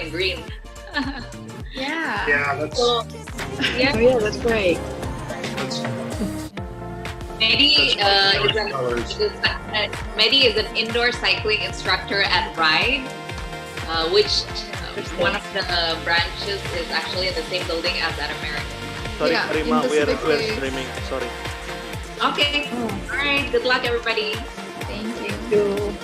and green. Yeah. Yeah, that's So yeah, Oh yeah, that's great. that's Mehdi that's colors. Mehdi is an indoor cycling instructor at Ride, which one of the branches is actually in the same building as at American. Sorry, Yeah, Karima, in we're specifically- streaming. Sorry. Okay, all right. Good luck, everybody. Thank you. Thank you.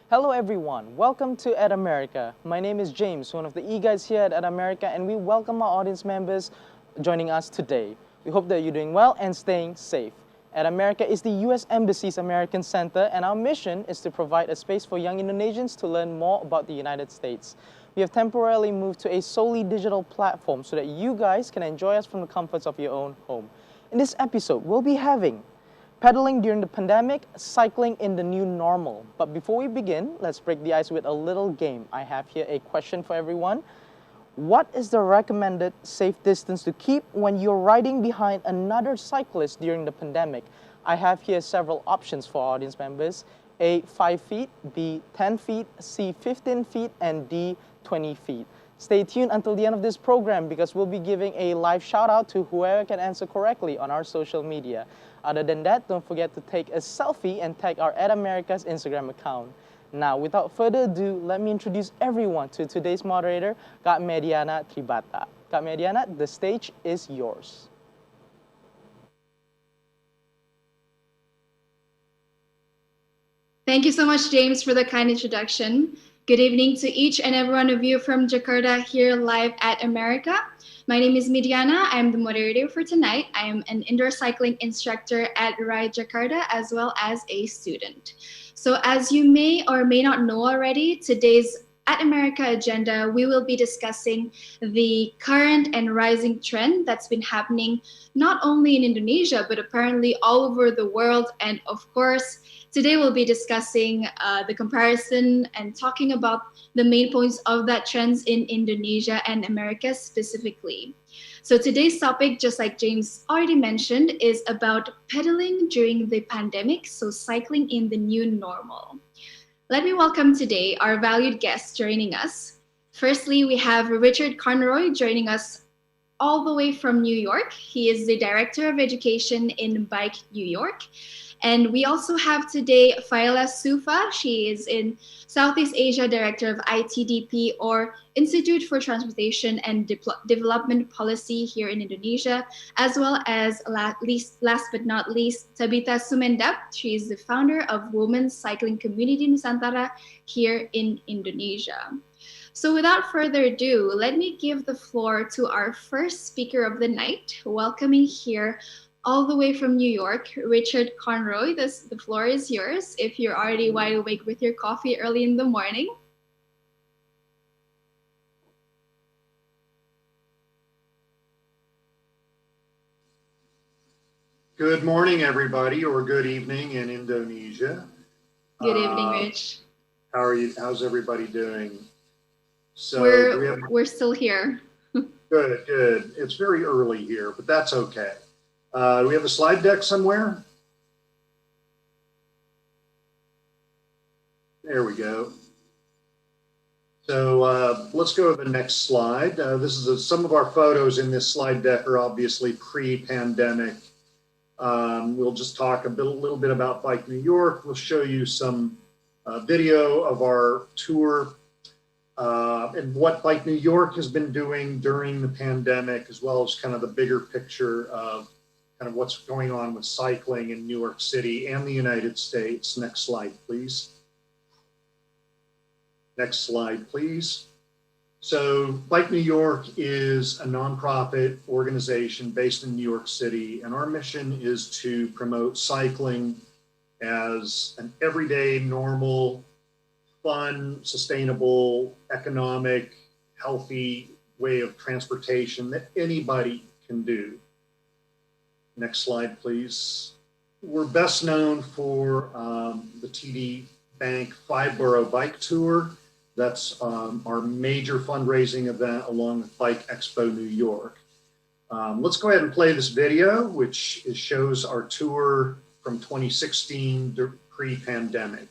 Hello everyone, welcome to At America. My name is James, one of the e-guides here at America, and we welcome our audience members joining us today. We hope that you're doing well and staying safe. At America is the U.S. Embassy's American Center, and our mission is to provide a space for young Indonesians to learn more about the United States. We have temporarily moved to a solely digital platform so that you guys can enjoy us from the comforts of your own home. In this episode, we'll be having pedaling during the pandemic, cycling in the new normal. But before we begin, let's break the ice with a little game. I have here a question for everyone. What is the recommended safe distance to keep when you're riding behind another cyclist during the pandemic? I have here several options for audience members. A, 5 feet, B, 10 feet, C, 15 feet, and D, 20 feet. Stay tuned until the end of this program because we'll be giving a live shout out to whoever can answer correctly on our social media. Other than that, don't forget to take a selfie and tag our At America's Instagram account. Now, without further ado, let me introduce everyone to today's moderator, Kak Mediana Tribata. Kak Mediana, the stage is yours. Thank you so much, James, for the kind introduction. Good evening to each and every one of you from Jakarta here live at America. My name is Midiana. I'm the moderator for tonight. I am an indoor cycling instructor at Ride Jakarta as well as a student. So as you may or may not know already, today's At America agenda, we will be discussing the current and rising trend that's been happening not only in Indonesia, but apparently all over the world. And of course, today we'll be discussing the comparison and talking about the main points of that trends in Indonesia and America specifically. So today's topic, just like James already mentioned, is about pedaling during the pandemic, so cycling in the new normal. Let me welcome today our valued guests joining us. Firstly, we have Richard Conroy joining us all the way from New York. He is the Director of Education in Bike New York. And we also have today Faila Sufa. She is in Southeast Asia Director of ITDP, or Institute for Transportation and Development Policy here in Indonesia, as well as last but not least, Tabita Sumendap. She is the founder of Women's Cycling Community Nusantara here in Indonesia. So without further ado, let me give the floor to our first speaker of the night, welcoming here all the way from New York, Richard Conroy. The floor is yours if you're already wide awake with your coffee early in the morning. Good morning, everybody, or good evening in Indonesia. Good evening, Rich. How are you? How's everybody doing? So we're still here. Good. It's very early here, but that's okay. Do we have a slide deck somewhere? There we go. So let's go to the next slide. Some of our photos in this slide deck are obviously pre-pandemic. We'll just talk a little bit about Bike New York. We'll show you some video of our tour and what Bike New York has been doing during the pandemic, as well as kind of the bigger picture of kind of what's going on with cycling in New York City and the United States. Next slide, please. Next slide, please. So Bike New York is a nonprofit organization based in New York City, and our mission is to promote cycling as an everyday, normal, fun, sustainable, economic, healthy way of transportation that anybody can do. Next slide, please. We're best known for the TD Bank 5-Borough Bike Tour. That's our major fundraising event along with Bike Expo New York. Let's go ahead and play this video, which shows our tour from 2016 pre-pandemic.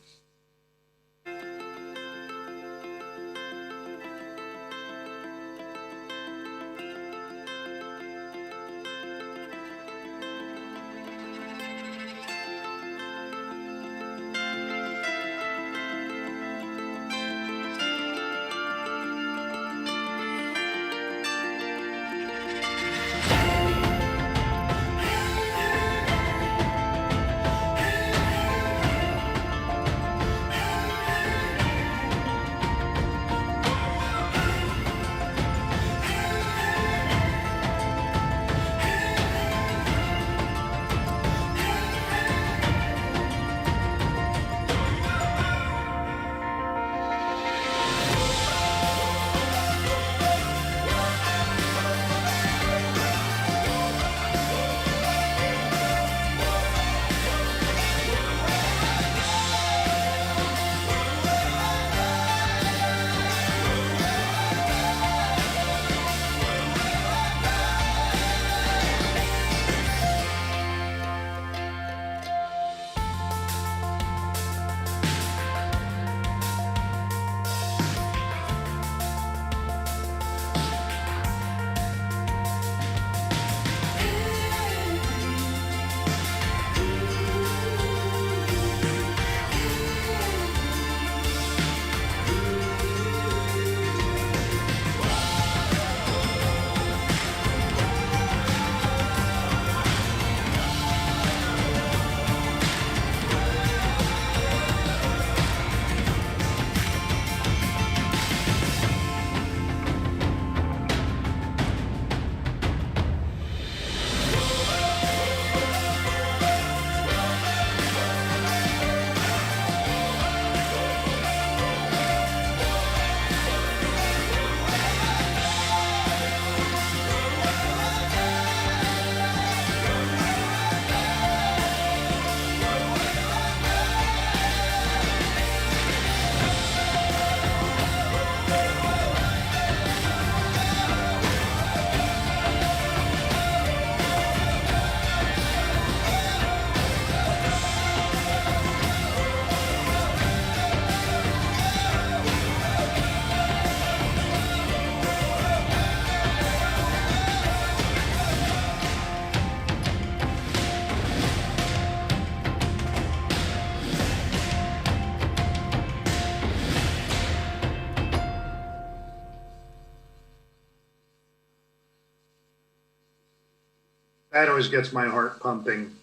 That always gets my heart pumping.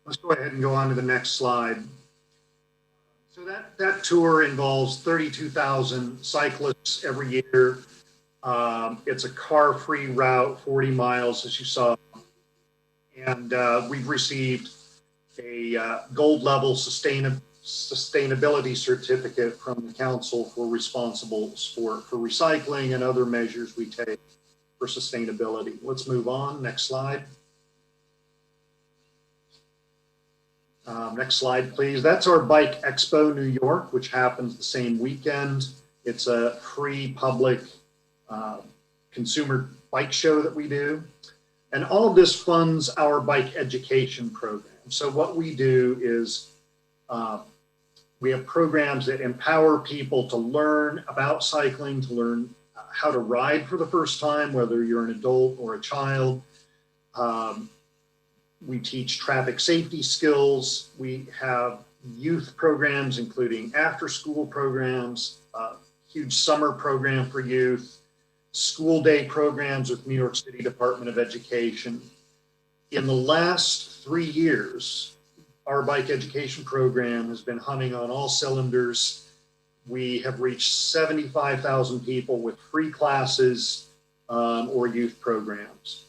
Let's go ahead and go on to the next slide. So that tour involves 32,000 cyclists every year. It's a car-free route, 40 miles, as you saw. And we've received a gold level sustainability certificate from the Council for Responsible Sport for recycling and other measures we take for sustainability. Let's move on. Next slide. Next slide, please. That's our Bike Expo New York, which happens the same weekend. It's a free public consumer bike show that we do. And all of this funds our bike education program. So what we do is we have programs that empower people to learn about cycling, to learn how to ride for the first time, whether you're an adult or a child. We teach traffic safety skills. We have youth programs, including after-school programs, huge summer program for youth, school day programs with New York City Department of Education. In the last 3 years, our bike education program has been humming on all cylinders. We have reached 75,000 people with free classes or youth programs.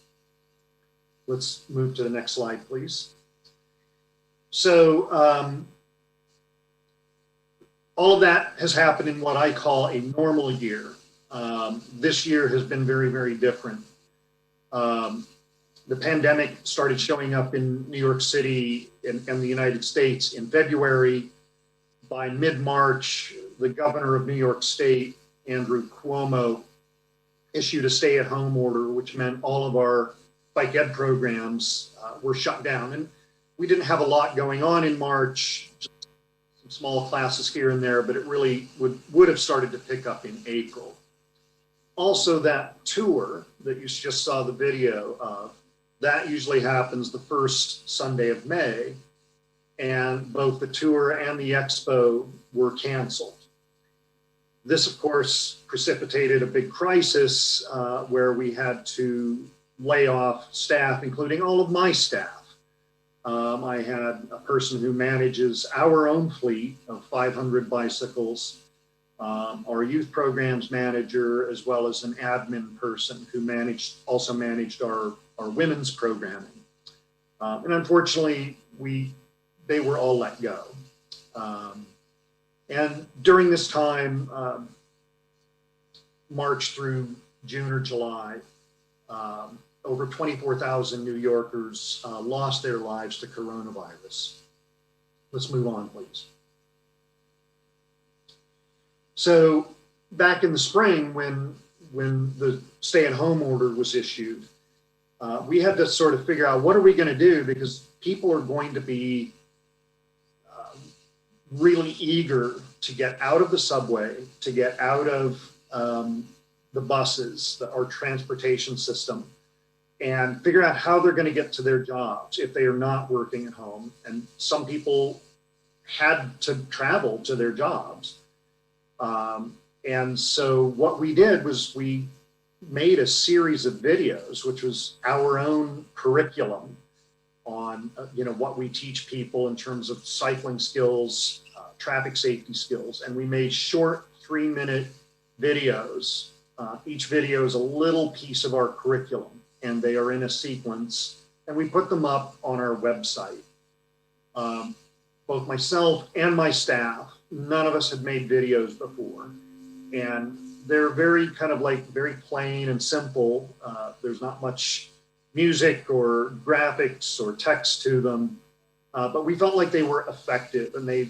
Let's move to the next slide, please. So all of that has happened in what I call a normal year. This year has been very, very different. The pandemic started showing up in New York City and the United States in February. By mid-March, the governor of New York State, Andrew Cuomo, issued a stay-at-home order, which meant all of our bike ed programs were shut down. And we didn't have a lot going on in March, just some small classes here and there, but it really would have started to pick up in April. Also, that tour that you just saw the video of, that usually happens the first Sunday of May, and both the tour and the expo were canceled. This, of course, precipitated a big crisis where we had to lay off staff, including all of my staff. I had a person who manages our own fleet of 500 bicycles, our youth programs manager, as well as an admin person who also managed our women's programming. And unfortunately, they were all let go. And during this time, March through June or July, over 24,000 New Yorkers lost their lives to coronavirus. Let's move on, please. So back in the spring, when the stay-at-home order was issued, we had to sort of figure out what are we going to do, because people are going to be really eager to get out of the subway, to get out of the buses, our transportation system, and figure out how they're going to get to their jobs if they are not working at home. And some people had to travel to their jobs. And so what we did was we made a series of videos, which was our own curriculum on what we teach people in terms of cycling skills, traffic safety skills. And we made short 3-minute videos. Each video is a little piece of our curriculum, and they are in a sequence, and we put them up on our website. Both myself and my staff, none of us had made videos before, and they're very very plain and simple. There's not much music or graphics or text to them, but we felt like they were effective, and they,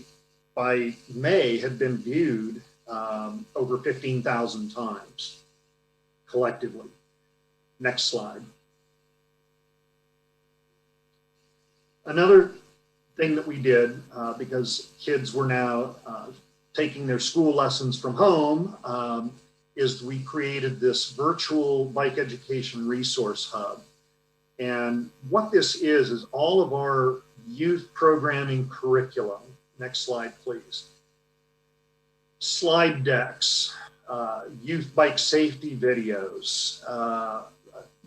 by May, had been viewed over 15,000 times collectively. Next slide. Another thing that we did, because kids were now taking their school lessons from home, is we created this virtual bike education resource hub. And what this is all of our youth programming curriculum. Next slide, please. Slide decks, youth bike safety videos,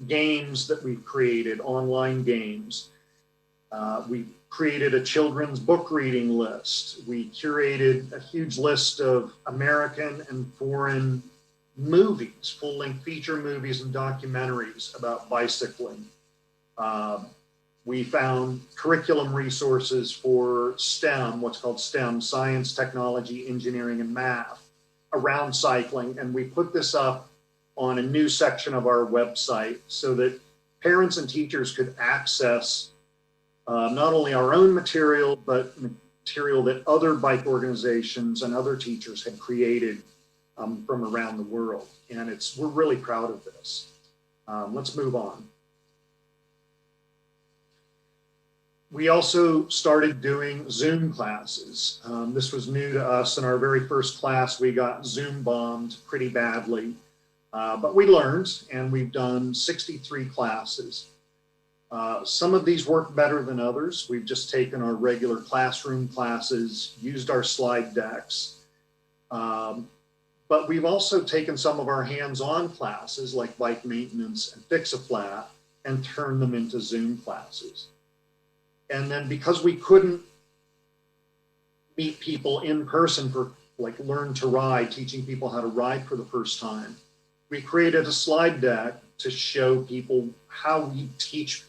games that we've created, online games. We created a children's book reading list. We curated a huge list of American and foreign movies, full-length feature movies and documentaries about bicycling. We found curriculum resources for STEM, what's called STEM, science, technology, engineering, and math, around cycling. And we put this up on a new section of our website so that parents and teachers could access not only our own material, but material that other bike organizations and other teachers had created from around the world. And we're really proud of this. Let's move on. We also started doing Zoom classes. This was new to us. In our very first class, we got Zoom bombed pretty badly, but we learned, and we've done 63 classes. Some of these work better than others. We've just taken our regular classroom classes, used our slide decks, but we've also taken some of our hands-on classes like bike maintenance and Fix-A-Flat and turned them into Zoom classes. And then because we couldn't meet people in person for like Learn to Ride, teaching people how to ride for the first time, we created a slide deck to show people how we teach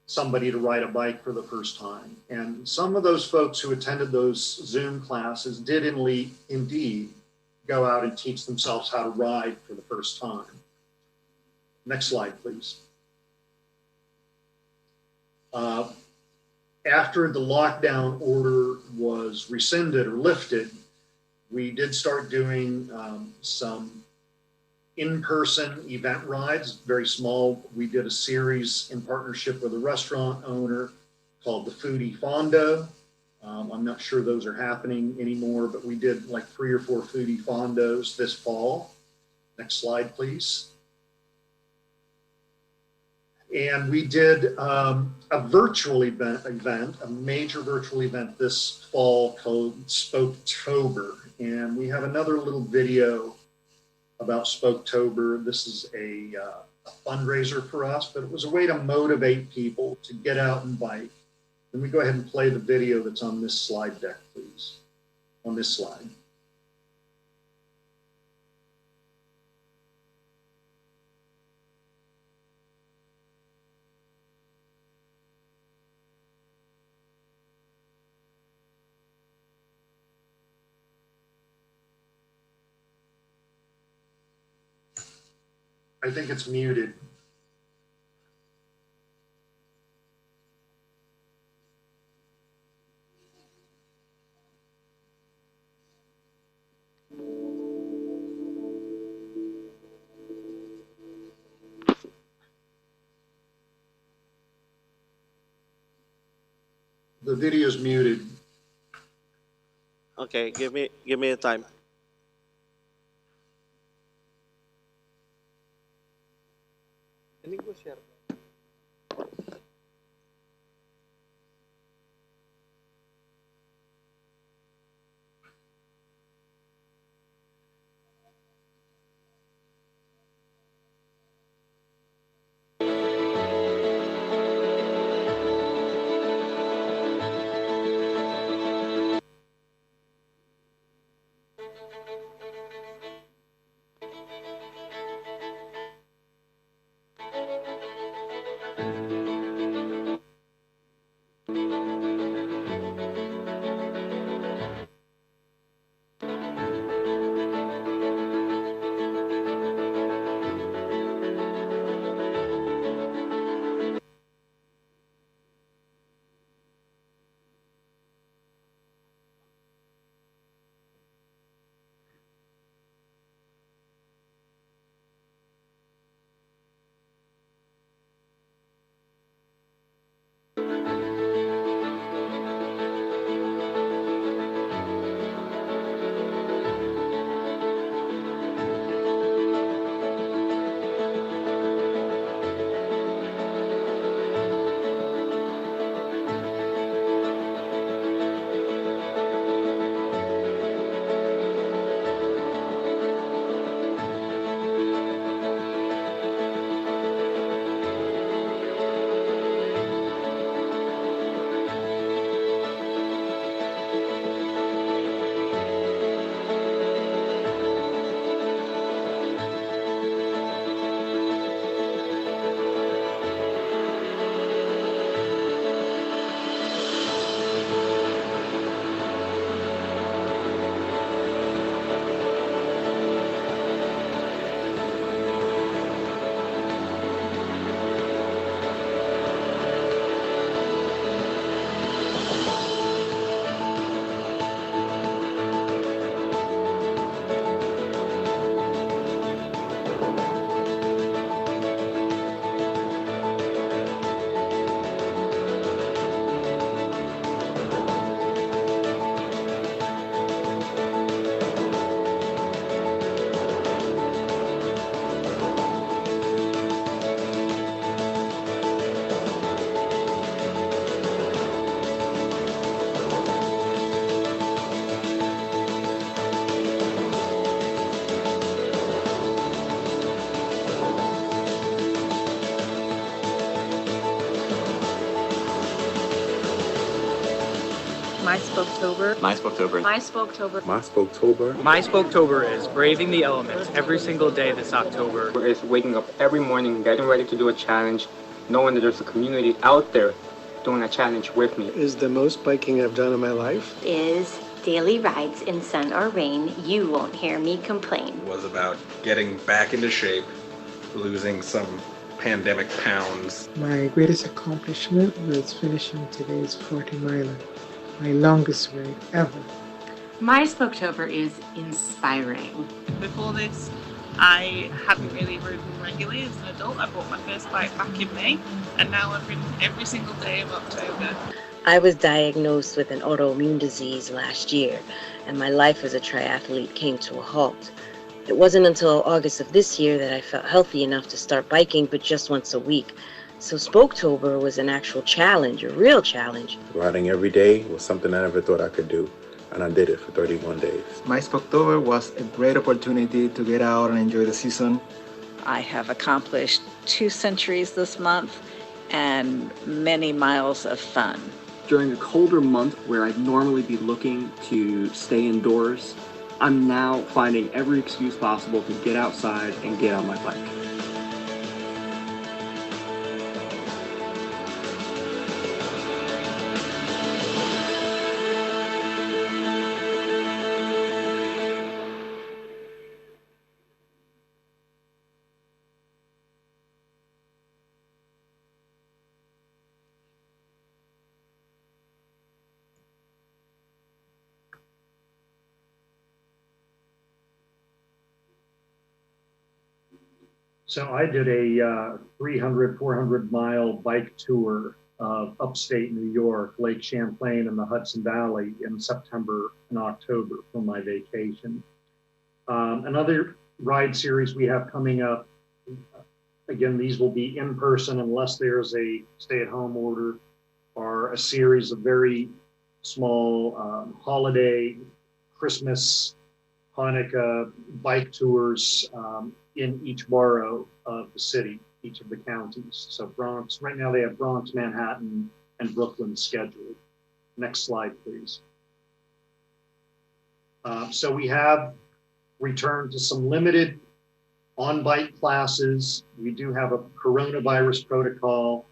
somebody to ride a bike for the first time. And some of those folks who attended those Zoom classes did indeed go out and teach themselves how to ride for the first time. Next slide, please. After the lockdown order was rescinded or lifted, we did start doing some in-person event rides, very small. We did a series in partnership with a restaurant owner called the Foodie Fondo. I'm not sure those are happening anymore, but we did like 3 or 4 Foodie Fondos this fall. Next slide, please. And we did a virtual event, a major virtual event this fall called Spoketober. And we have another little video about Spoketober. This is a fundraiser for us, but it was a way to motivate people to get out and bike. Can we go ahead and play the video that's on this slide deck, please? On this slide. I think it's muted. The video is muted. Okay, give me a time. Ini gue share. My Spoketober. My Spoketober. My Spoketober. My Spoketober. My Spoketober is braving the elements every single day this October. It's waking up every morning, getting ready to do a challenge, knowing that there's a community out there doing a challenge with me. Is the most biking I've done in my life. Is daily rides in sun or rain. You won't hear me complain. It was about getting back into shape, losing some pandemic pounds. My greatest accomplishment was finishing today's 40-miler, my longest ride ever. My Spoketober is inspiring. Before this, I hadn't really ridden regularly as an adult. I bought my first bike back in May, and now I've ridden every single day of October. I was diagnosed with an autoimmune disease last year, and my life as a triathlete came to a halt. It wasn't until August of this year that I felt healthy enough to start biking, but just once a week. So Spoketober was an actual challenge, a real challenge. Riding every day was something I never thought I could do, and I did it for 31 days. My Spoketober was a great opportunity to get out and enjoy the season. I have accomplished 2 centuries this month and many miles of fun. During a colder month where I'd normally be looking to stay indoors, I'm now finding every excuse possible to get outside and get on my bike. So I did a 300, 400 mile bike tour of upstate New York, Lake Champlain and the Hudson Valley in September and October for my vacation. Another ride series we have coming up, again, these will be in person unless there's a stay-at-home order, are a series of very small holiday, Christmas, Hanukkah bike tours in each borough of the city, each of the counties. So Bronx, right now they have Bronx, Manhattan, and Brooklyn scheduled. Next slide, please. So we have returned to some limited on-bike classes. We do have a coronavirus protocol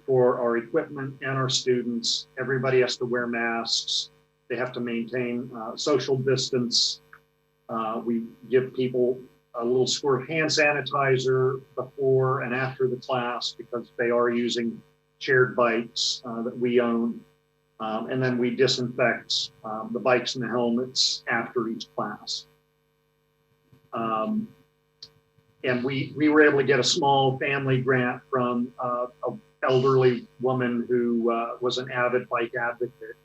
for our equipment and our students. Everybody has to wear masks. They have to maintain social distance. We give people a little squirt of hand sanitizer before and after the class because they are using shared bikes that we own. And then we disinfect the bikes and the helmets after each class. And we were able to get a small family grant from an elderly woman who was an avid bike advocate,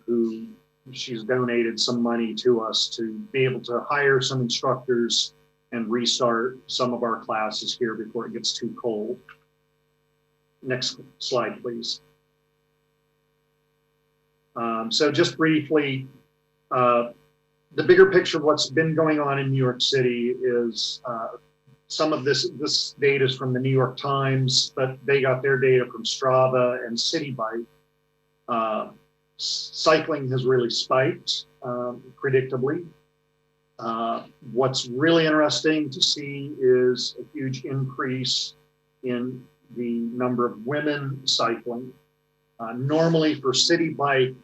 who she's donated some money to us to be able to hire some instructors and restart some of our classes here before it gets too cold. Next slide, please. So just briefly, the bigger picture of what's been going on in New York City is some of this data is from the New York Times, but they got their data from Strava and City Bike. Cycling has really spiked, predictably. What's really interesting to see is a huge increase in the number of women cycling. Normally for City Bike,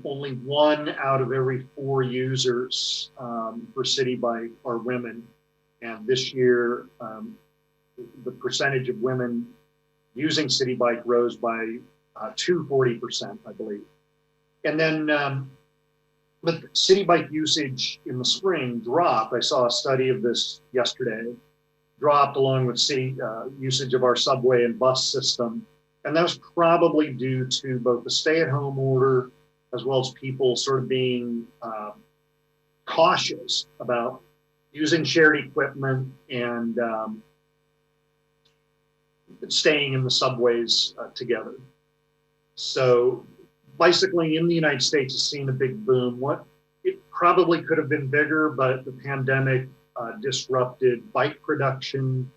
only 1 out of every 4 users for City Bike are women. And this year, the percentage of women using City Bike rose by 240%, I believe. And then, but City Bike usage in the spring dropped. I saw a study of this yesterday, dropped along with city usage of our subway and bus system. And that was probably due to both the stay-at-home order as well as people sort of being cautious about using shared equipment and staying in the subways together. So bicycling in the United States has seen a big boom. It probably could have been bigger, but the pandemic disrupted bike production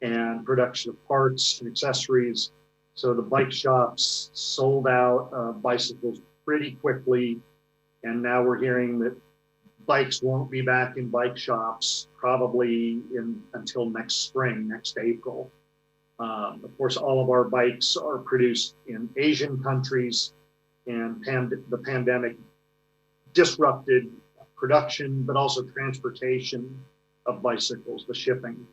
and production of parts and accessories. So the bike shops sold out bicycles pretty quickly. And now we're hearing that bikes won't be back in bike shops probably until next spring, next April. Of course, all of our bikes are produced in Asian countries, and the pandemic disrupted production, but also transportation of bicycles, the shipping.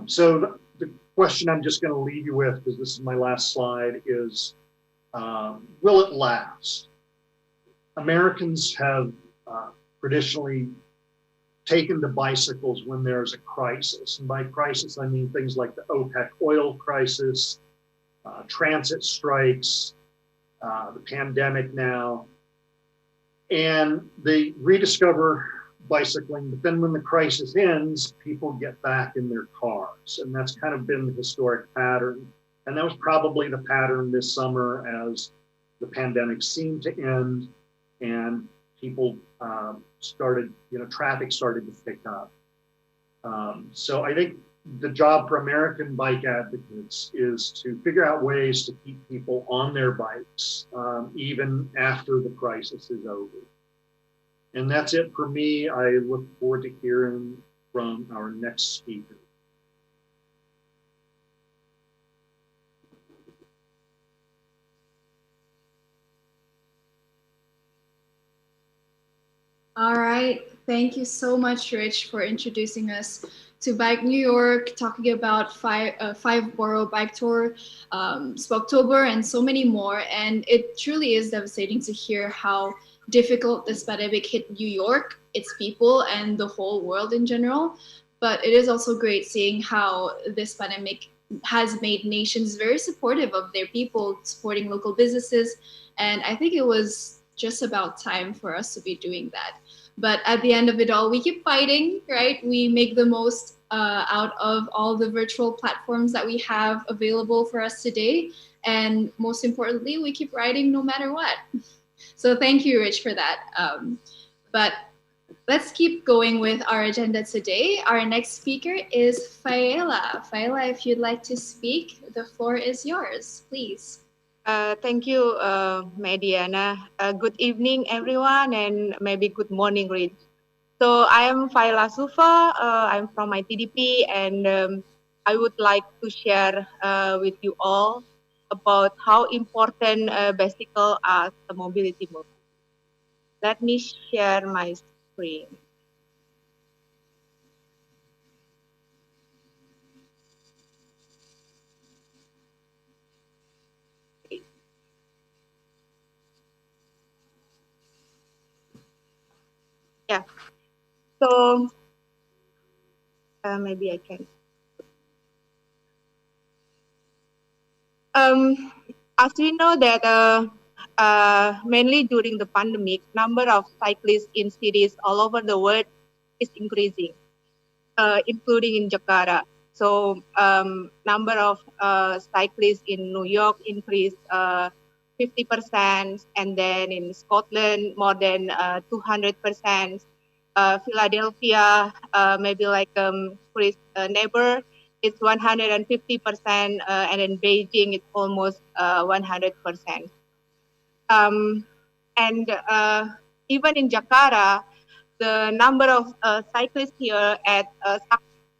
So the question I'm just going to leave you with, because this is my last slide, is will it last? Americans have traditionally taken to bicycles when there's a crisis. And by crisis, I mean things like the OPEC oil crisis, transit strikes, the pandemic now. And they rediscover bicycling, but then when the crisis ends, people get back in their cars. And that's kind of been the historic pattern. And that was probably the pattern this summer as the pandemic seemed to end and people traffic started to pick up. So I think the job for American bike advocates is to figure out ways to keep people on their bikes, even after the crisis is over. And that's it for me. I look forward to hearing from our next speaker. All right. Thank you so much, Rich, for introducing us to Bike New York, talking about five borough bike tour, Spocktober, and so many more. And it truly is devastating to hear how difficult this pandemic hit New York, its people, and the whole world in general. But it is also great seeing how this pandemic has made nations very supportive of their people, supporting local businesses. And I think it was just about time for us to be doing that. But at the end of it all, we keep fighting, right? We make the most out of all the virtual platforms that we have available for us today. And most importantly, we keep riding no matter what. So thank you, Rich, for that. But let's keep going with our agenda today. Our next speaker is Faela. Faela, if you'd like to speak, the floor is yours, please. Thank you, Mediana. Good evening, everyone, and maybe good morning, Rich. So I am Faela Sufa. I'm from ITDP, and I would like to share with you all about how important bicycle as a mobility mode. Let me share my screen. Yeah, so maybe I can. As we know that mainly during the pandemic, number of cyclists in cities all over the world is increasing, including in Jakarta. So number of cyclists in New York increased 50%, and then in Scotland more than 200%. Philadelphia, maybe like Chris' neighbor, it's 150%, and in Beijing it's almost 100%. And even in Jakarta, the number of cyclists here at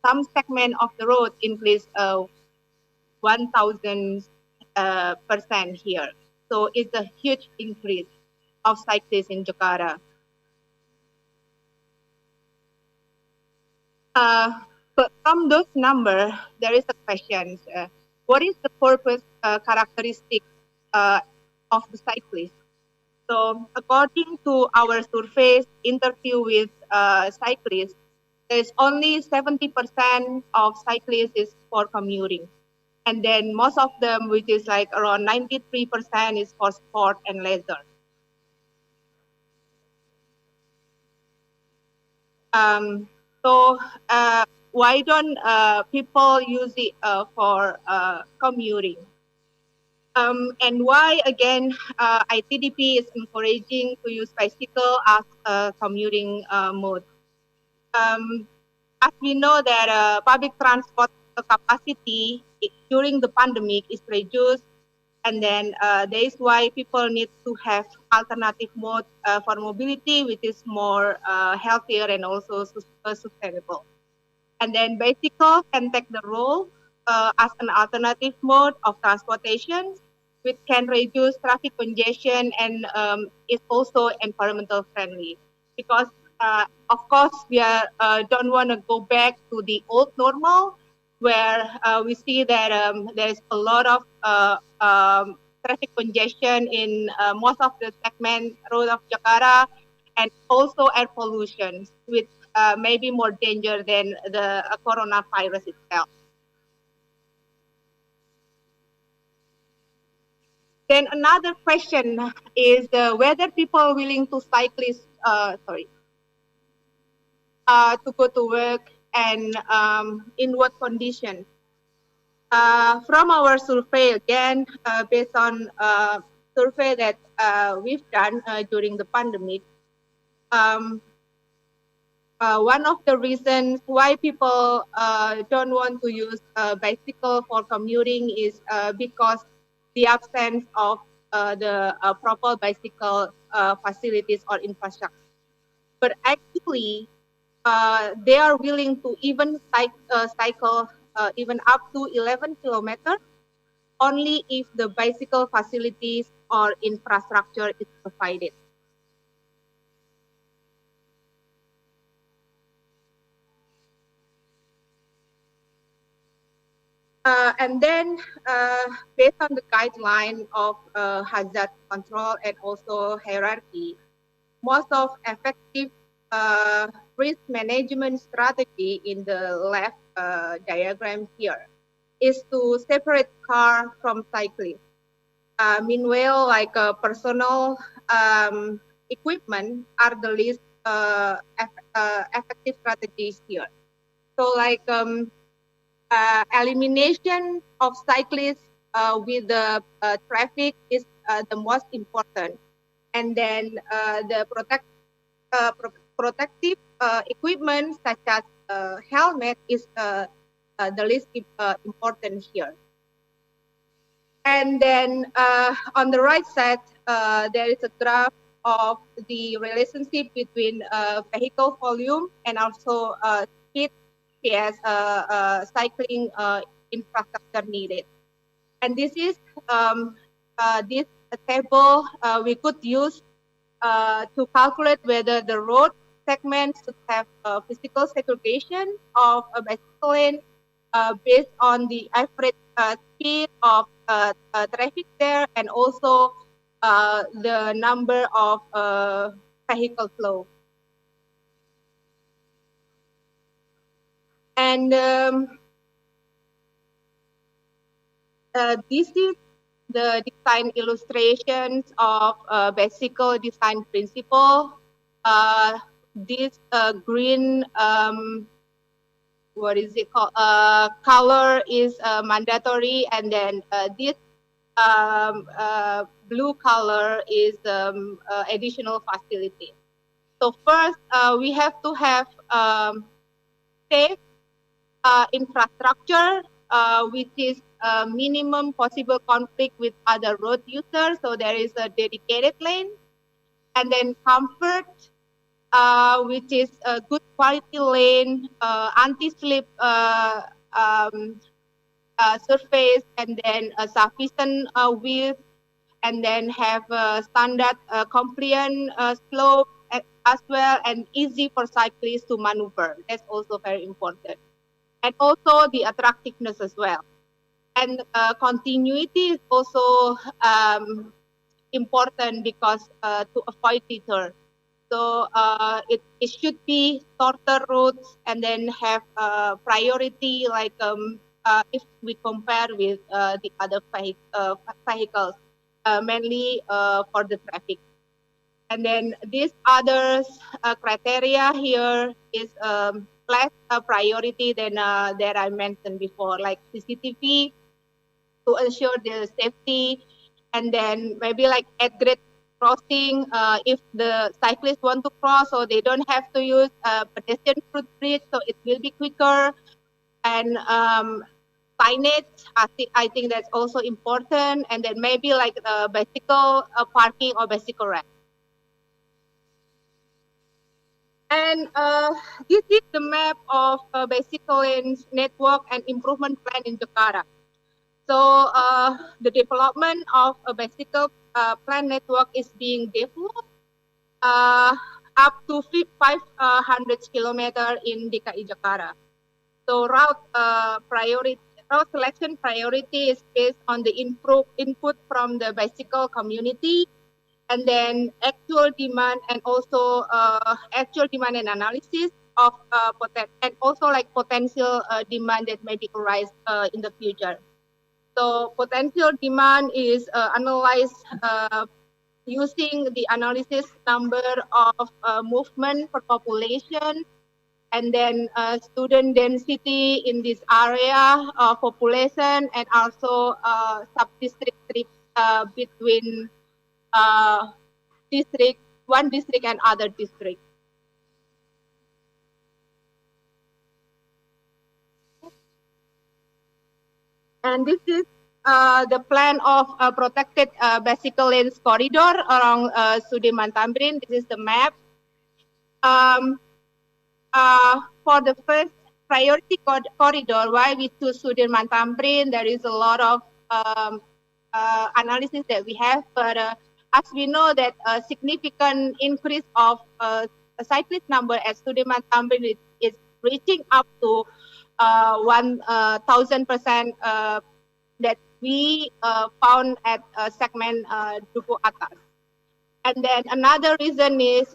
some segment of the road increased 1,000% here. So it's a huge increase of cyclists in Jakarta. But from those numbers, there is a question: what is the purpose characteristic of the cyclist? So according to our surveys, interview with cyclists, there's only 70% of cyclists is for commuting. And then most of them, which is like around 93%, is for sport and leisure. So why don't people use it for commuting? And why, again, ITDP is encouraging to use bicycle as a commuting mode. As we know that public transport capacity during the pandemic is reduced, And then that is why people need to have alternative mode for mobility, which is more healthier and also sustainable. And then bicycle can take the role as an alternative mode of transportation, which can reduce traffic congestion and is also environmental friendly. Because of course we don't want to go back to the old normal, where we see that there is a lot of traffic congestion in most of the segment road of Jakarta, and also air pollution, which may be more danger than the coronavirus itself. Then another question is whether people are willing to cyclist, to go to work, and in what condition. From our survey, again, based on survey that we've done during the pandemic, one of the reasons why people don't want to use bicycle for commuting is because the absence of the proper bicycle facilities or infrastructure. But actually, they are willing to even cycle even up to 11 kilometers only if the bicycle facilities or infrastructure is provided. And then, based on the guideline of hazard control and also hierarchy, most of effective risk management strategy in the left diagram here is to separate car from cyclists. Meanwhile, like personal equipment are the least effective strategies here. So like elimination of cyclists with the traffic is the most important. And then the protective equipment such as helmet is the least important here. And then on the right side, there is a graph of the relationship between vehicle volume and also speed as cycling infrastructure needed. And this is this table we could use to calculate whether the road segment should have physical segregation of a bicycle lane based on the average speed of traffic there, and also the number of vehicle flow. And this is the design illustrations of bicycle design principle. This green, what is it called? Color is mandatory, and then this blue color is additional facility. So first, we have to have safe infrastructure, which is minimum possible conflict with other road users. So there is a dedicated lane, and then comfort, which is a good quality lane, anti-slip surface, and then a sufficient width, and then have a standard compliant slope as well, and easy for cyclists to maneuver. That's also very important. And also the attractiveness as well. And continuity is also important because to avoid deter. So it should be shorter routes and then have priority, like if we compare with the other vehicles, mainly for the traffic. And then these others criteria here is less priority than that I mentioned before, like CCTV to ensure the safety, and then maybe like at grade crossing, if the cyclists want to cross, so they don't have to use a pedestrian footbridge, so it will be quicker. And signage. I think that's also important, and then maybe like bicycle parking or bicycle rack. And this is the map of bicycle lanes network and improvement plan in Jakarta. So the development of a bicycle plan network is being developed up to 500 kilometers in DKI Jakarta. So route selection priority is based on the input from the bicycle community, and then actual demand, and also actual demand and analysis of and also like potential demand that may arise in the future. So potential demand is analyzed using the analysis number of movement per population, and then student density in this area of population, and also sub-district between one district and other district. And this is the plan of protected bicycle lanes corridor along Sudirman Tamrin. This is the map. For the first priority corridor, why we choose Sudirman Tamrin, there is a lot of analysis that we have, but as we know that a significant increase of cyclist number at Sudirman Tamrin is reaching up to 1,000% that we found at segment Duku Atas. And then another reason is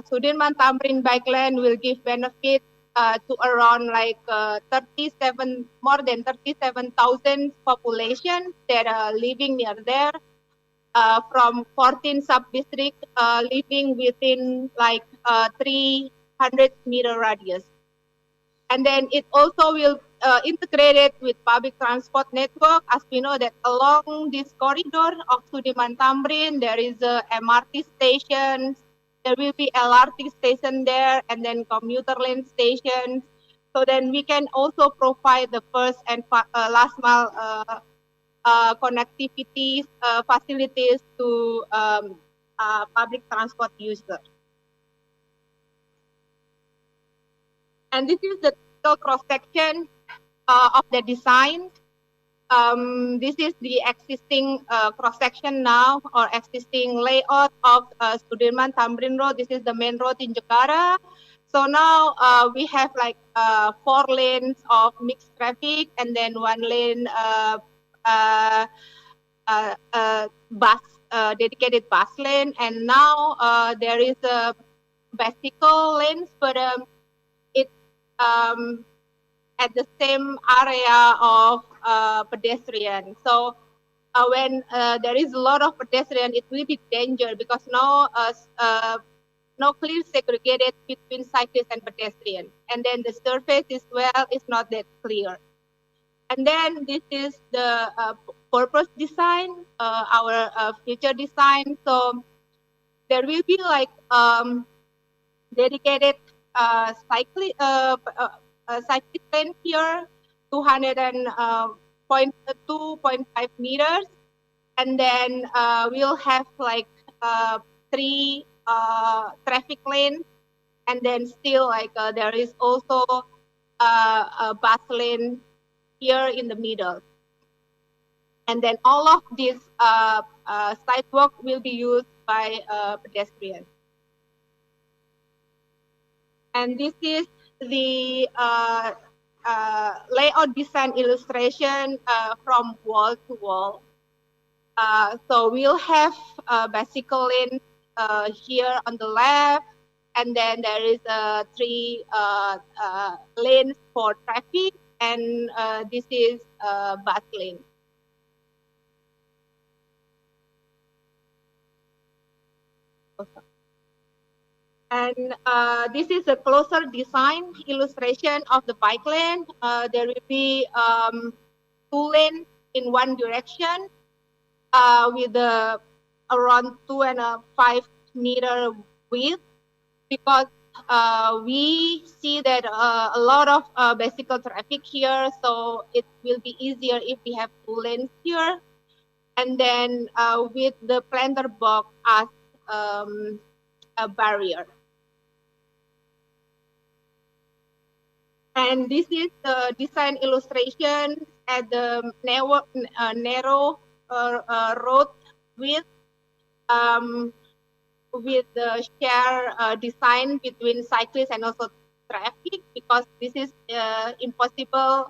Sudirman Tamrin bike lane will give benefit to around like more than 37,000 population that are living near there, from 14 sub-districts living within like 300-meter radius. And then it also will integrate it with public transport network, as we know that along this corridor of Sudirman Tamrin, there is a MRT station, there will be LRT station there, and then commuter lane stations. So then we can also provide the first and last mile connectivity facilities to public transport users. And this is the cross-section of the design. This is the existing cross-section now, or existing layout of Sudirman Tamrin Road. This is the main road in Jakarta. So now we have like 4 lanes of mixed traffic, and then 1 lane dedicated bus lane. And now there is a bicycle lanes, but at the same area of pedestrian. So when there is a lot of pedestrian, it will be dangerous because no clear segregated between cyclists and pedestrian. And then the surface as well is not that clear. And then this is the purpose design, our future design. So there will be like dedicated cyclist lane here, 202.5 meters, and then we'll have like 3 traffic lanes, and then still like there is also a bus lane here in the middle. And then all of this sidewalk will be used by pedestrians. And this is the layout design illustration from wall to wall. So we'll have bicycle lane here on the left, and then there is 3 lanes for traffic, and this is bus lane. And this is a closer design illustration of the bike lane. There will be 2 lanes in one direction with around 2.5 meter width, because we see that a lot of bicycle traffic here, so it will be easier if we have 2 lanes here. And then with the planter box as a barrier. And this is the design illustration at the narrow road width with the share design between cyclists and also traffic, because this is impossible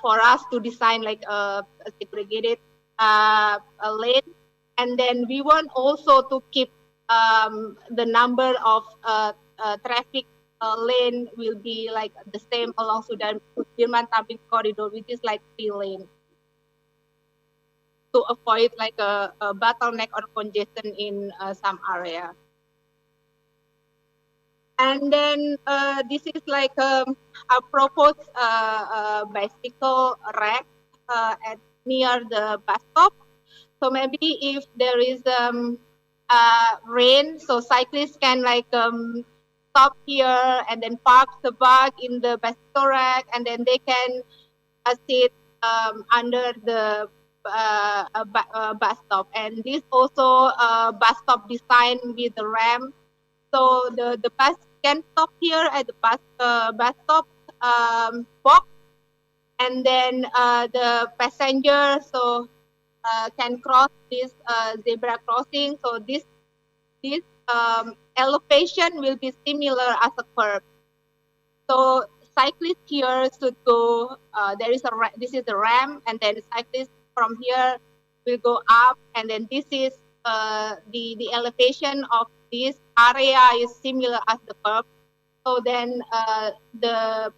for us to design like a segregated a lane. And then we want also to keep the number of traffic lane will be like the same along Sudirman Tamrin corridor, which is like 3 lanes, to avoid like a bottleneck or congestion in some area. And then this is like a proposed bicycle rack near the bus stop. So maybe if there is rain, so cyclists can like stop here and then park the bike in the bicycle rack, and then they can sit under the bus stop. And this also bus stop design with the ramp, so the bus can stop here at the bus stop box, and then the passenger can cross this zebra crossing. So this elevation will be similar as a curve. So cyclists here should go. This is the ramp, and then cyclists from here will go up, and then this is the elevation of this area is similar as the curve. So then the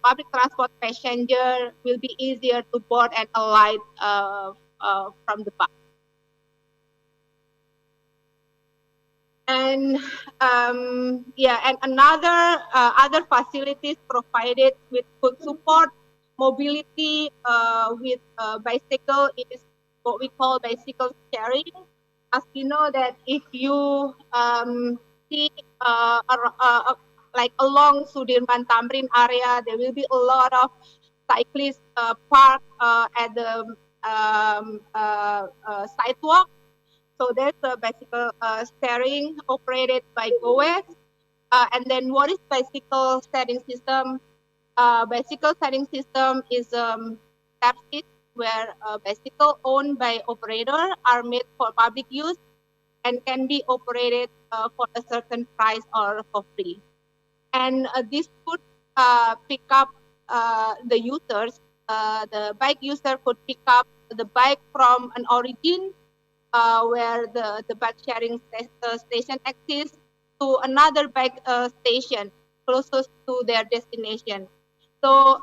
public transport passenger will be easier to board and alight from the bus. And and another other facilities provided with could support mobility with bicycle is what we call bicycle sharing. As you know that if you see like along Sudirman Tamrin area, there will be a lot of cyclists parked at the sidewalk. So there's a bicycle sharing operated by GoWest. And then what is bicycle sharing system? Bicycle sharing system is taxis where bicycle owned by operator are made for public use and can be operated for a certain price or for free. And this could pick up the users. The bike user could pick up the bike from an origin where the bike sharing station exists to another bike station closest to their destination. So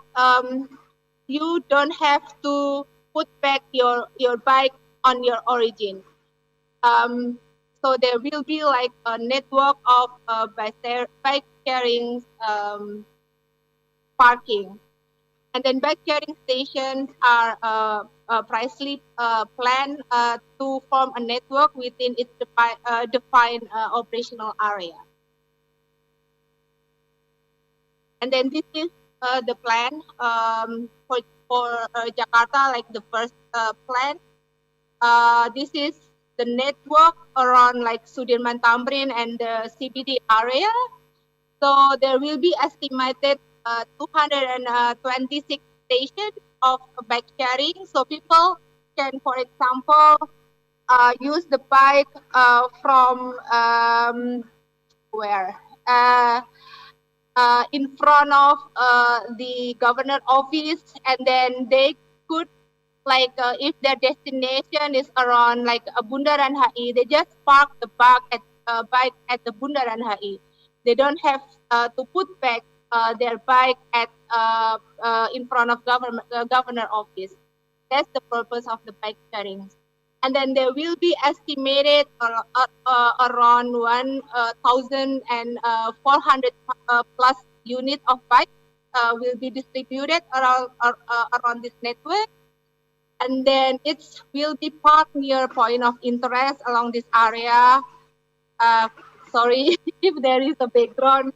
you don't have to put back your bike on your origin. So there will be like a network of bike sharing parking. And then bike sharing stations are precisely planned to form a network within its defined operational area. And then this is the plan for Jakarta, like the first plan. This is the network around like Sudirman Tamrin and the CBD area. So there will be estimated 226 stations of bike sharing. So people can, for example, use the bike from where? In front of the governor office, and then they could like if their destination is around like Bundaran HI, they just park the bike at the Bundaran HI. They don't have to put back their bike at in front of governor office. That's the purpose of the bike sharing. And then there will be estimated around 1,400 plus units of bikes will be distributed around this network. And then it will be parked near point of interest along this area Sorry if there is a background.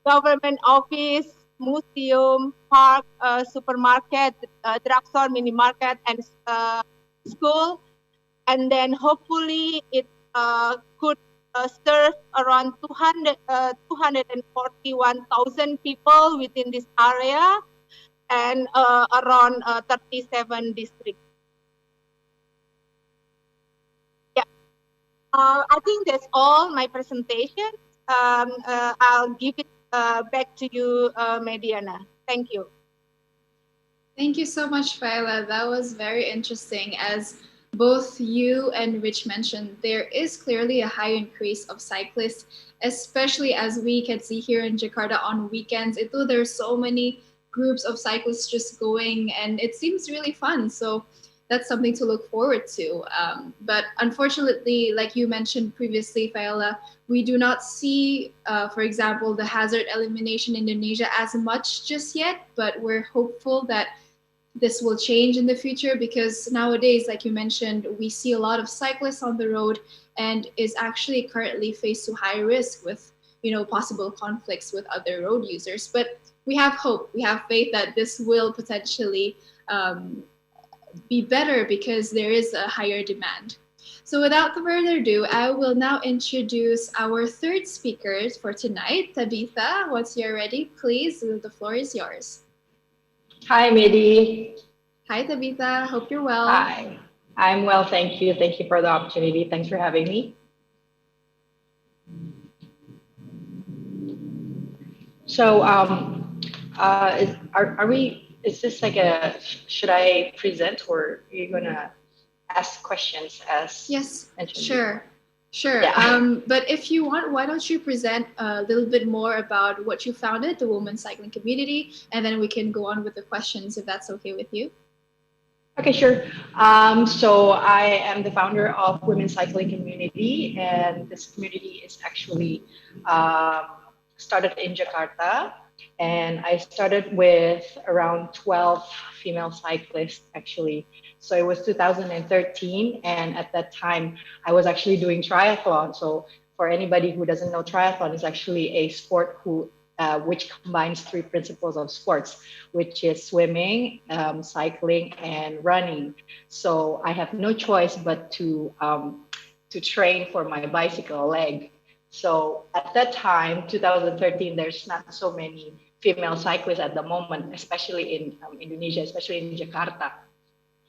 Government office, museum, park, supermarket, drugstore, mini market, and school. And then hopefully it could serve around 241,000 people within this area and around 37 districts. Yeah, I think that's all my presentation. I'll give it back to you, Mediana. Thank you. Thank you so much, Faila. That was very interesting. As both you and Rich mentioned, there is clearly a high increase of cyclists, especially as we can see here in Jakarta on weekends. There are so many groups of cyclists just going, and it seems really fun. So that's something to look forward to. But unfortunately, like you mentioned previously, Faila, we do not see, for example, the hazard elimination in Indonesia as much just yet, but we're hopeful that this will change in the future, because nowadays, like you mentioned, we see a lot of cyclists on the road and is actually currently faced to high risk with, possible conflicts with other road users. But we have hope, we have faith that this will potentially be better because there is a higher demand. So without further ado, I will now introduce our third speaker for tonight, Tabitha. Once you're ready, please, the floor is yours. Hi, Midi. Hi, Tabitha. Hope you're well. Hi. I'm well, thank you. Thank you for the opportunity. Thanks for having me. So, is this like should I present, or are you gonna ask questions as Yes, mentioned? Sure. Yeah. But if you want, why don't you present a little bit more about what you founded, the Women's Cycling Community, and then we can go on with the questions if that's okay with you. Okay, sure. So I am the founder of Women's Cycling Community, and this community is actually started in Jakarta. And I started with around 12 female cyclists, actually. So it was 2013, and at that time, I was actually doing triathlon. So for anybody who doesn't know, triathlon is actually a sport which combines three principles of sports, which is swimming, cycling, and running. So I have no choice but to train for my bicycle leg. So at that time, 2013, there's not so many female cyclists at the moment, especially in Indonesia, especially in Jakarta.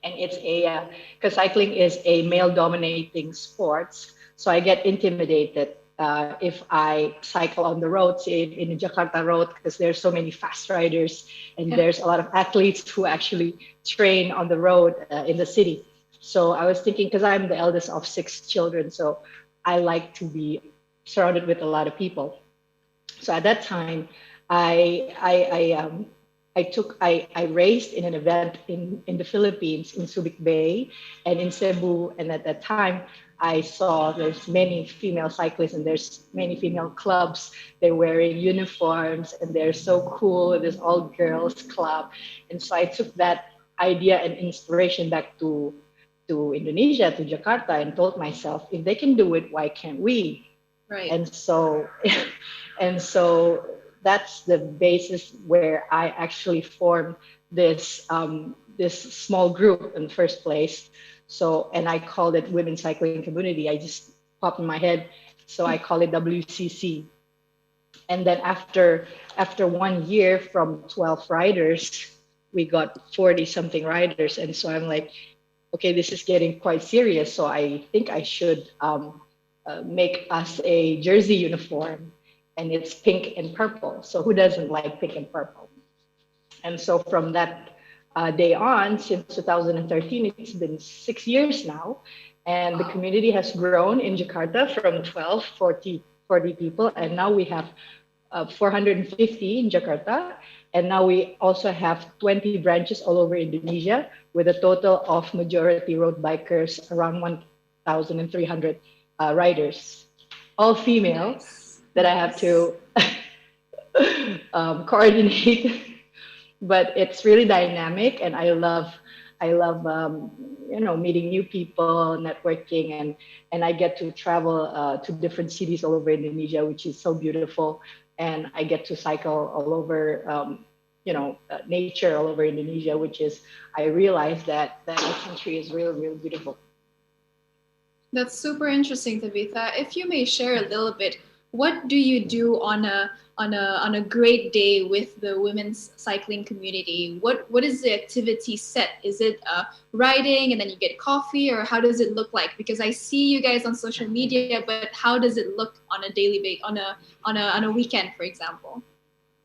And it's because cycling is a male-dominating sport, so I get intimidated if I cycle on the roads in the Jakarta road, because there's so many fast riders and there's a lot of athletes who actually train on the road in the city. So I was thinking, because I'm the eldest of 6 children, so I like to be surrounded with a lot of people. So at that time, I raced in an event in the Philippines, in Subic Bay and in Cebu. And at that time, I saw there's many female cyclists and there's many female clubs. They're wearing uniforms and they're so cool. There's all girls club. And so I took that idea and inspiration back to Indonesia, to Jakarta, and told myself, if they can do it, why can't we? Right. And so that's the basis where I actually formed this small group in the first place. So, and I called it Women's Cycling Community. I just popped in my head, so I call it WCC. And then after 1 year, from 12 riders, we got 40 something riders. And so I'm like, okay, this is getting quite serious. So I think I should make us a jersey uniform, and it's pink and purple. So who doesn't like pink and purple? And so from that day on, since 2013, it's been 6 years now, and the community has grown in Jakarta from 40 people, and now we have 450 in Jakarta, and now we also have 20 branches all over Indonesia, with a total of majority road bikers, around 1,300 riders, all female, nice. That I have to coordinate. But it's really dynamic, and I love I love meeting new people, networking, and I get to travel to different cities all over Indonesia, which is so beautiful. And I get to cycle all over, nature all over Indonesia, which is, I realize that our country is really, really beautiful. That's super interesting, Tabitha. If you may share a little bit, what do you do on a great day with the women's cycling community? What is the activity set? Is it riding and then you get coffee, or how does it look like? Because I see you guys on social media, but how does it look on a daily basis, on a weekend, for example?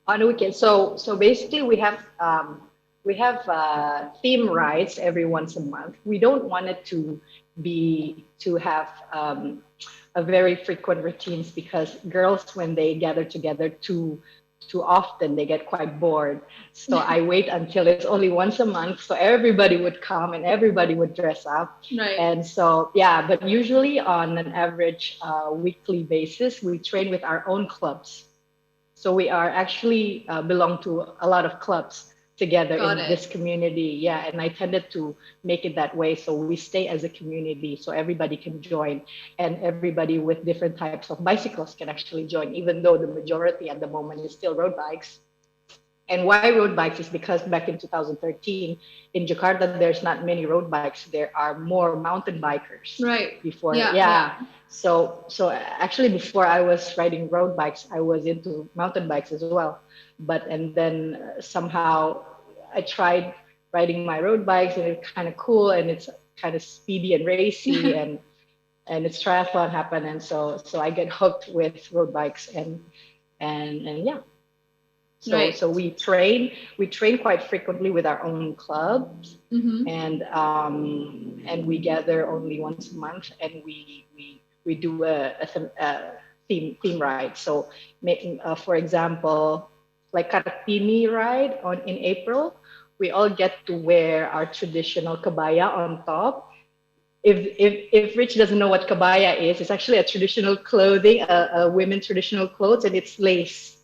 On a weekend, so basically we have theme rides every once a month. We don't want it to have a very frequent routines, because girls, when they gather together too often, they get quite bored. So I wait until it's only once a month, so everybody would come and everybody would dress up. Right. And so but usually on an average weekly basis, we train with our own clubs. So we are actually belong to a lot of clubs together in this community. And I tended to make it that way, so we stay as a community, so everybody can join, and everybody with different types of bicycles can actually join, even though the majority at the moment is still road bikes. And why road bikes is because back in 2013 in Jakarta, there's not many road bikes. There are more mountain bikers. Right. Before, Yeah. So actually, before I was riding road bikes, I was into mountain bikes as well. And then somehow I tried riding my road bikes, and it's kind of cool, and it's kind of speedy and racy, and it's triathlon happened, and so I get hooked with road bikes, and yeah. So we train quite frequently with our own clubs, and we gather only once a month, and we do a theme ride. So making, for example, like Kartini ride in April, we all get to wear our traditional kabaya on top. If Rich doesn't know what kabaya is, it's actually a traditional clothing, a women's traditional clothes, and it's lace.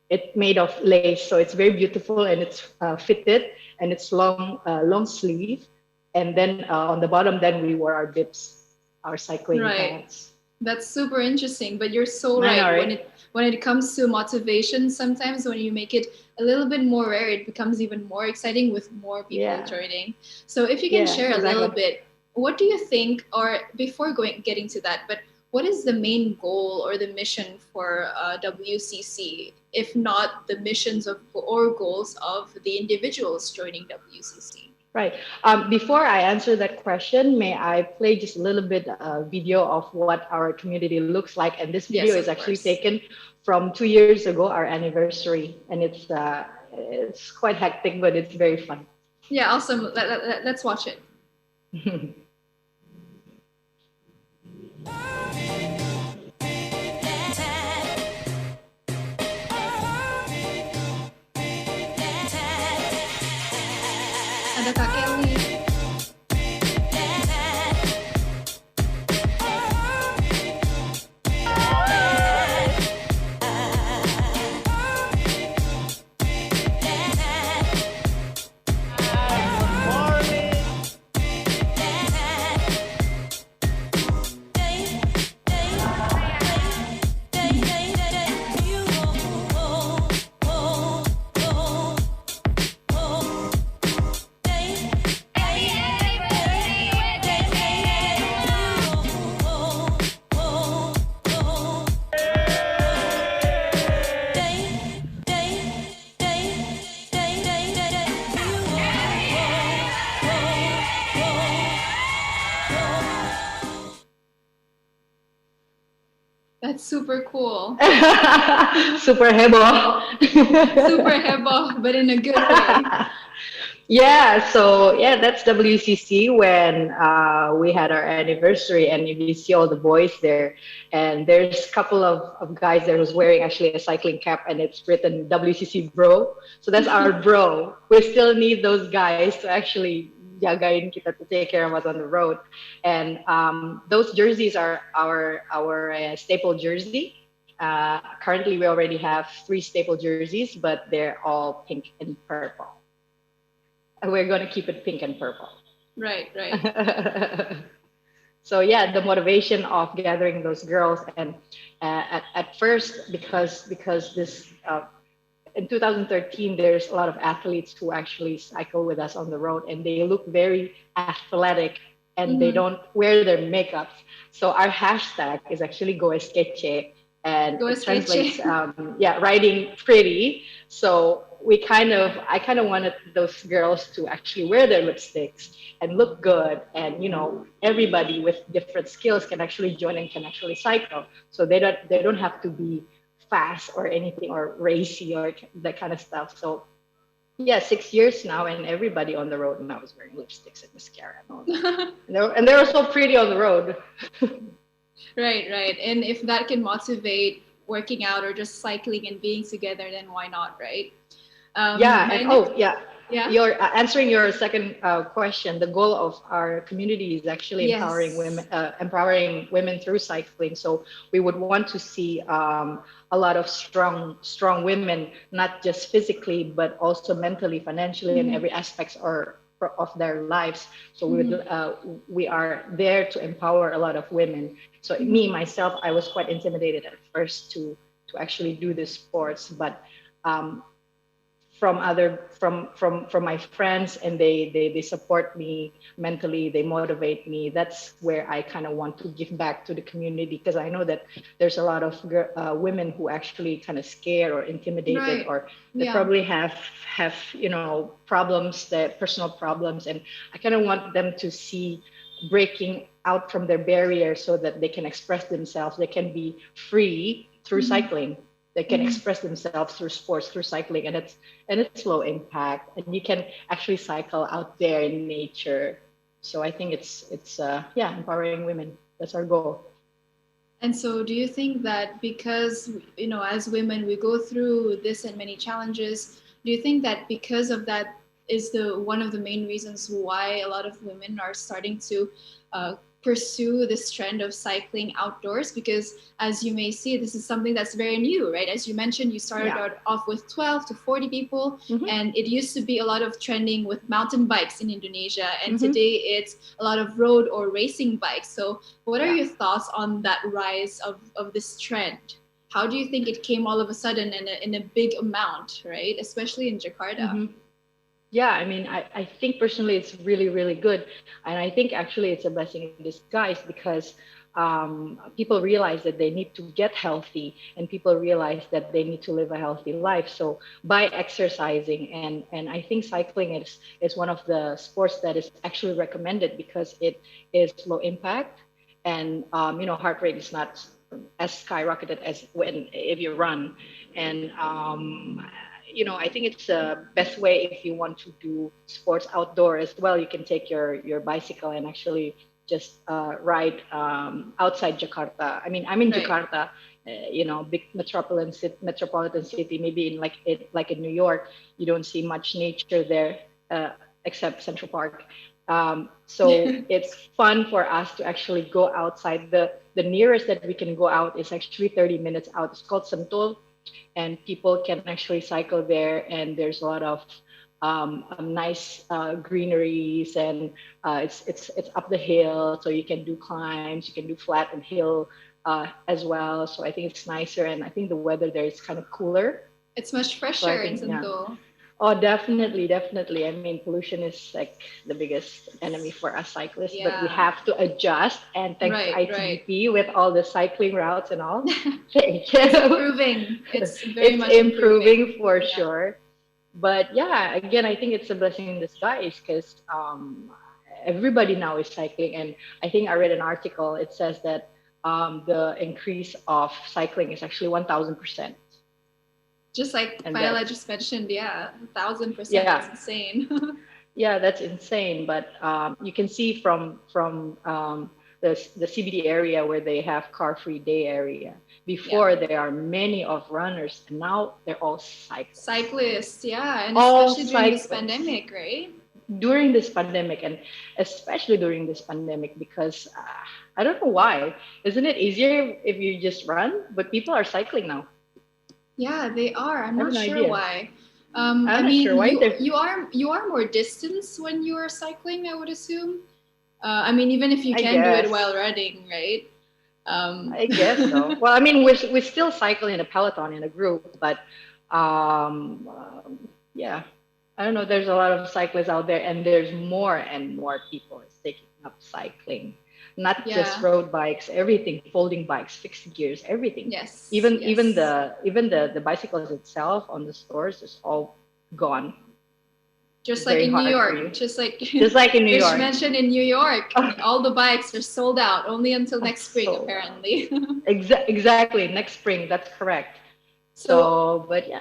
It's made of lace, so it's very beautiful, and it's fitted, and it's long sleeve. And then on the bottom, then we wore our dips, our cycling pants. That's super interesting, but you're so right. When it comes to motivation, sometimes when you make it a little bit more rare, it becomes even more exciting with more people joining. So if you can share a little bit, what do you think, or before getting to that, but what is the main goal or the mission for WCC, if not the missions or goals of the individuals joining WCC? Right. Before I answer that question, may I play just a little bit video of what our community looks like? And this video is actually taken from 2 years ago, our anniversary, and it's quite hectic, but it's very fun. Yeah, awesome. Let's watch it. Ada Kak Kelly. That's super cool. Super heboh. Super heboh, but in a good way. So that's WCC when we had our anniversary, and you see all the boys there, and there's a couple of guys that was wearing actually a cycling cap, and it's written WCC bro. So that's our bro. We still need those guys to actually jagain kita, to take care of us on the road. And those jerseys are our staple jersey. Currently, we already have 3 staple jerseys, but they're all pink and purple. we're going to keep it pink and purple. Right, right. So yeah, the motivation of gathering those girls, and at first, because this in 2013, there's a lot of athletes who actually cycle with us on the road, and they look very athletic, and they don't wear their makeups. So our hashtag is actually Go Esqueche, and Go it translates, Esqueche. riding pretty. So I kind of wanted those girls to actually wear their lipsticks and look good, and everybody with different skills can actually join and can actually cycle. So they don't have to be fast or anything or racy or that kind of stuff. So yeah, 6 years now, and everybody on the road now is wearing lipsticks and mascara and all that. and they're so pretty on the road. Right, right. And if that can motivate working out or just cycling and being together, then why not, right? You're answering your second question. The goal of our community is actually empowering women through cycling. So we would want to see a lot of strong women, not just physically, but also mentally, financially, and every aspects of their lives. So we are there to empower a lot of women. So me myself, I was quite intimidated at first to actually do this sports, but from my friends, and they support me mentally, they motivate me. That's where I kind of want to give back to the community, because I know that there's a lot of women who actually kind of scared or intimidated, or they probably have problems, their personal problems, and I kind of want them to see breaking out from their barriers so that they can express themselves. They can be free through cycling. They can express themselves through sports, through cycling, and it's low impact, and you can actually cycle out there in nature. So I think it's empowering women. That's our goal. And so, do you think that because as women we go through this and many challenges, do you think that because of that is one of the main reasons why a lot of women are starting to pursue this trend of cycling outdoors? Because as you may see, this is something that's very new, right? As you mentioned, you started out off with 12 to 40 people, and it used to be a lot of trending with mountain bikes in Indonesia, and today it's a lot of road or racing bikes. So what are your thoughts on that rise of this trend? How do you think it came all of a sudden in a big amount, right? Especially in Jakarta. Yeah, I mean, I think personally it's really, really good. And I think actually it's a blessing in disguise, because people realize that they need to get healthy, and people realize that they need to live a healthy life. So by exercising, and I think cycling is one of the sports that is actually recommended, because it is low impact, and heart rate is not as skyrocketed as if you run. And I think it's the best way if you want to do sports outdoor as well. You can take your bicycle and actually just ride outside Jakarta. I mean, I'm in Jakarta, big metropolitan city. Maybe like in New York, you don't see much nature there except Central Park. So it's fun for us to actually go outside. The nearest that we can go out is actually 30 minutes out. It's called Sentul. And people can actually cycle there, and there's a lot of nice greeneries, and it's up the hill, so you can do climbs, you can do flat and hill as well. So I think it's nicer, and I think the weather there is kind of cooler. It's much fresher in Sentul. Oh, definitely. I mean, pollution is like the biggest enemy for us cyclists, but we have to adjust. And thanks to ITDP with all the cycling routes and all. Thank you. It's improving. It's very much improving for sure. But yeah, again, I think it's a blessing in disguise, because everybody now is cycling. And I think I read an article. It says that the increase of cycling is actually 1,000%. Just like Viola just mentioned, 1,000%. That's insane. Yeah, that's insane. But you can see from the CBD area where they have car-free day area. Before there are many of runners, and now they're all cyclists. Cyclists, and especially during this pandemic, right? During this pandemic, and especially during this pandemic, because I don't know why. Isn't it easier if you just run? But people are cycling now. Yeah, they are. I'm not sure why. I not mean, sure why. you are more distance when you are cycling, I would assume. I mean, even if you I can do it guess. while running, right? I guess so. Well, I mean, we still cycle in a peloton in a group, but yeah, I don't know. There's a lot of cyclists out there, and there's more and more people taking up cycling. Not just Yeah. road bikes, everything, folding bikes, fixed gears, everything. Yes. Even yes. the bicycles itself on the stores is all gone. Just like very in New hard for you. York, just like in New Rich York. mentioned in New York, all the bikes are sold out only until next spring, Sold out. apparently. Exactly, next spring. That's correct. So, but yeah.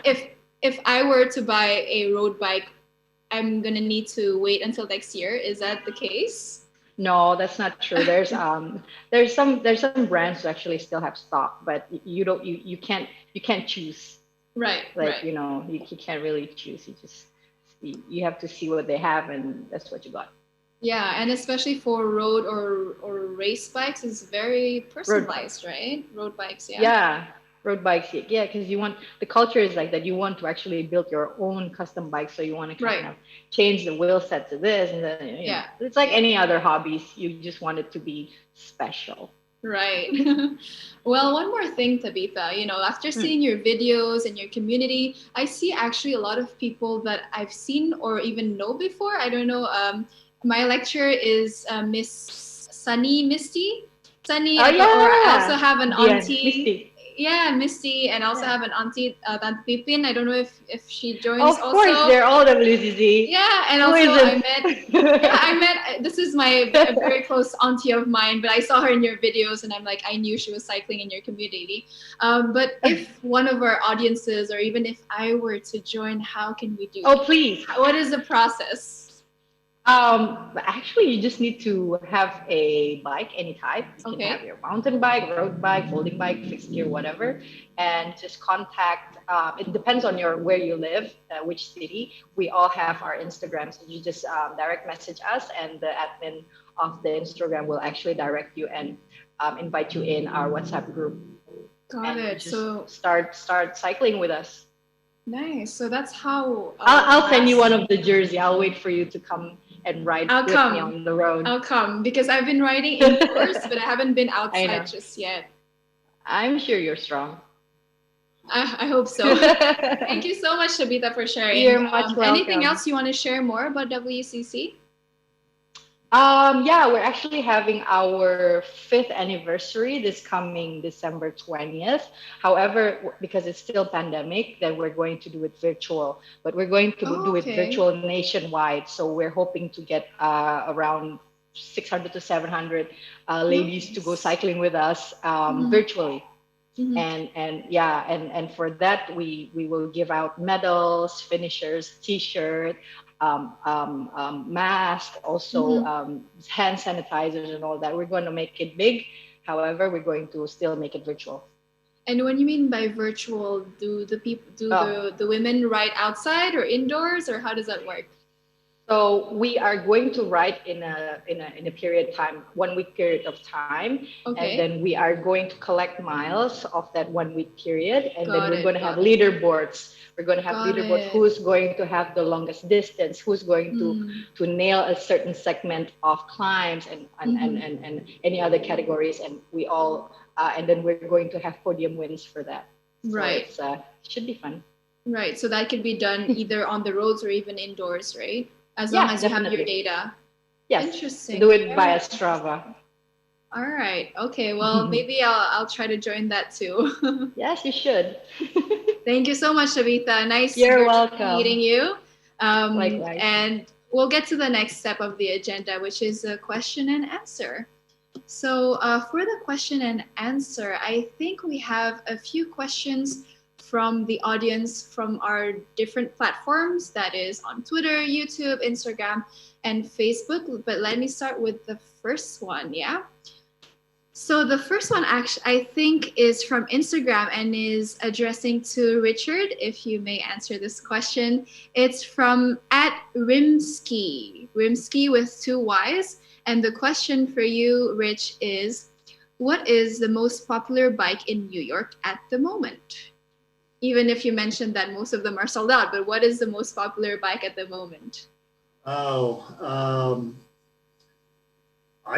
if I were to buy a road bike, I'm gonna need to wait until next year. Is that the case? No, that's not true. There's some brands who actually still have stock, but you can't choose. Right. Like right. you can't really choose. You have to see what they have, and that's what you got. Yeah, and especially for road or race bikes, it's very personalized, right? Road bikes, yeah. Yeah, road bikes. Yeah, because the culture is like that. You want to actually build your own custom bike, so you want to kind of change the wheel set to this, and then Yeah. it's like any other hobbies. You just want it to be special. Right. Well, one more thing, Tabitha, after seeing your videos and your community, I see actually a lot of people that I've seen or even know before. I don't know. My lecturer is Miss Misty. Sunny, Oh, or I yeah. also have an Yeah, auntie. Misty. Yeah, Misty, and also have an auntie, Tante Pipin. I don't know if she joins Of also. course, they're all WCZ. Yeah, and Who also isn't? I met, this is a very close auntie of mine, but I saw her in your videos and I'm like, I knew she was cycling in your community. But if one of our audiences, or even if I were to join, how can we do? Oh, please. What is the process? Actually, you just need to have a bike, any type. You can have your mountain bike, road bike, folding bike, fixed gear, whatever, and just contact. It depends on where you live, which city. We all have our Instagrams. So you just direct message us, and the admin of the Instagram will actually direct you and invite you in our WhatsApp group. Got it. So start cycling with us. Nice. So that's how. I'll send you one of the jersey. I'll wait for you to come and ride with me on the road. I'll come because I've been riding indoors, but I haven't been outside just yet. I'm sure you're strong. I hope so. Thank you so much, Tabitha, for sharing. You're much welcome. Anything else you want to share more about WCC? Yeah, we're actually having our 5th anniversary this coming December 20th. However, because it's still pandemic, then we're going to do it virtual. But we're going to do it virtual nationwide. So we're hoping to get around 600 to 700 ladies to go cycling with us virtually. And for that we will give out medals, finishers, t-shirt, mask, also hand sanitizers and all that. We're going to make it big. However, we're going to still make it virtual. And when you mean by virtual, do the women ride outside or indoors, or how does that work? So we are going to ride in a period of time, 1 week period of time, and then we are going to collect miles of that 1 week period, and then we're going to have leaderboards. We're going to have leaderboards. Who's going to have the longest distance? Who's going to nail a certain segment of climbs and any other categories? And we all and then we're going to have podium wins for that. Right. So it should be fun. Right. So that could be done either on the roads or even indoors, right? As long as you have your data. Yes. Interesting. Do it via Strava. All right. Okay. Well, maybe I'll try to join that too. Yes, you should. Thank you so much, Tabitha. Nice. You're welcome. Meeting you. Likewise. And we'll get to the next step of the agenda, which is a question and answer. So for the question and answer, I think we have a few questions from the audience from our different platforms, that is on Twitter, YouTube, Instagram, and Facebook. But let me start with the first one, yeah? So the first one, actually, I think is from Instagram and is addressing to Richard, if you may answer this question. It's from @Rimsky with 2 Ys. And the question for you, Rich, is what is the most popular bike in New York at the moment? Even if you mentioned that most of them are sold out, but what is the most popular bike at the moment? I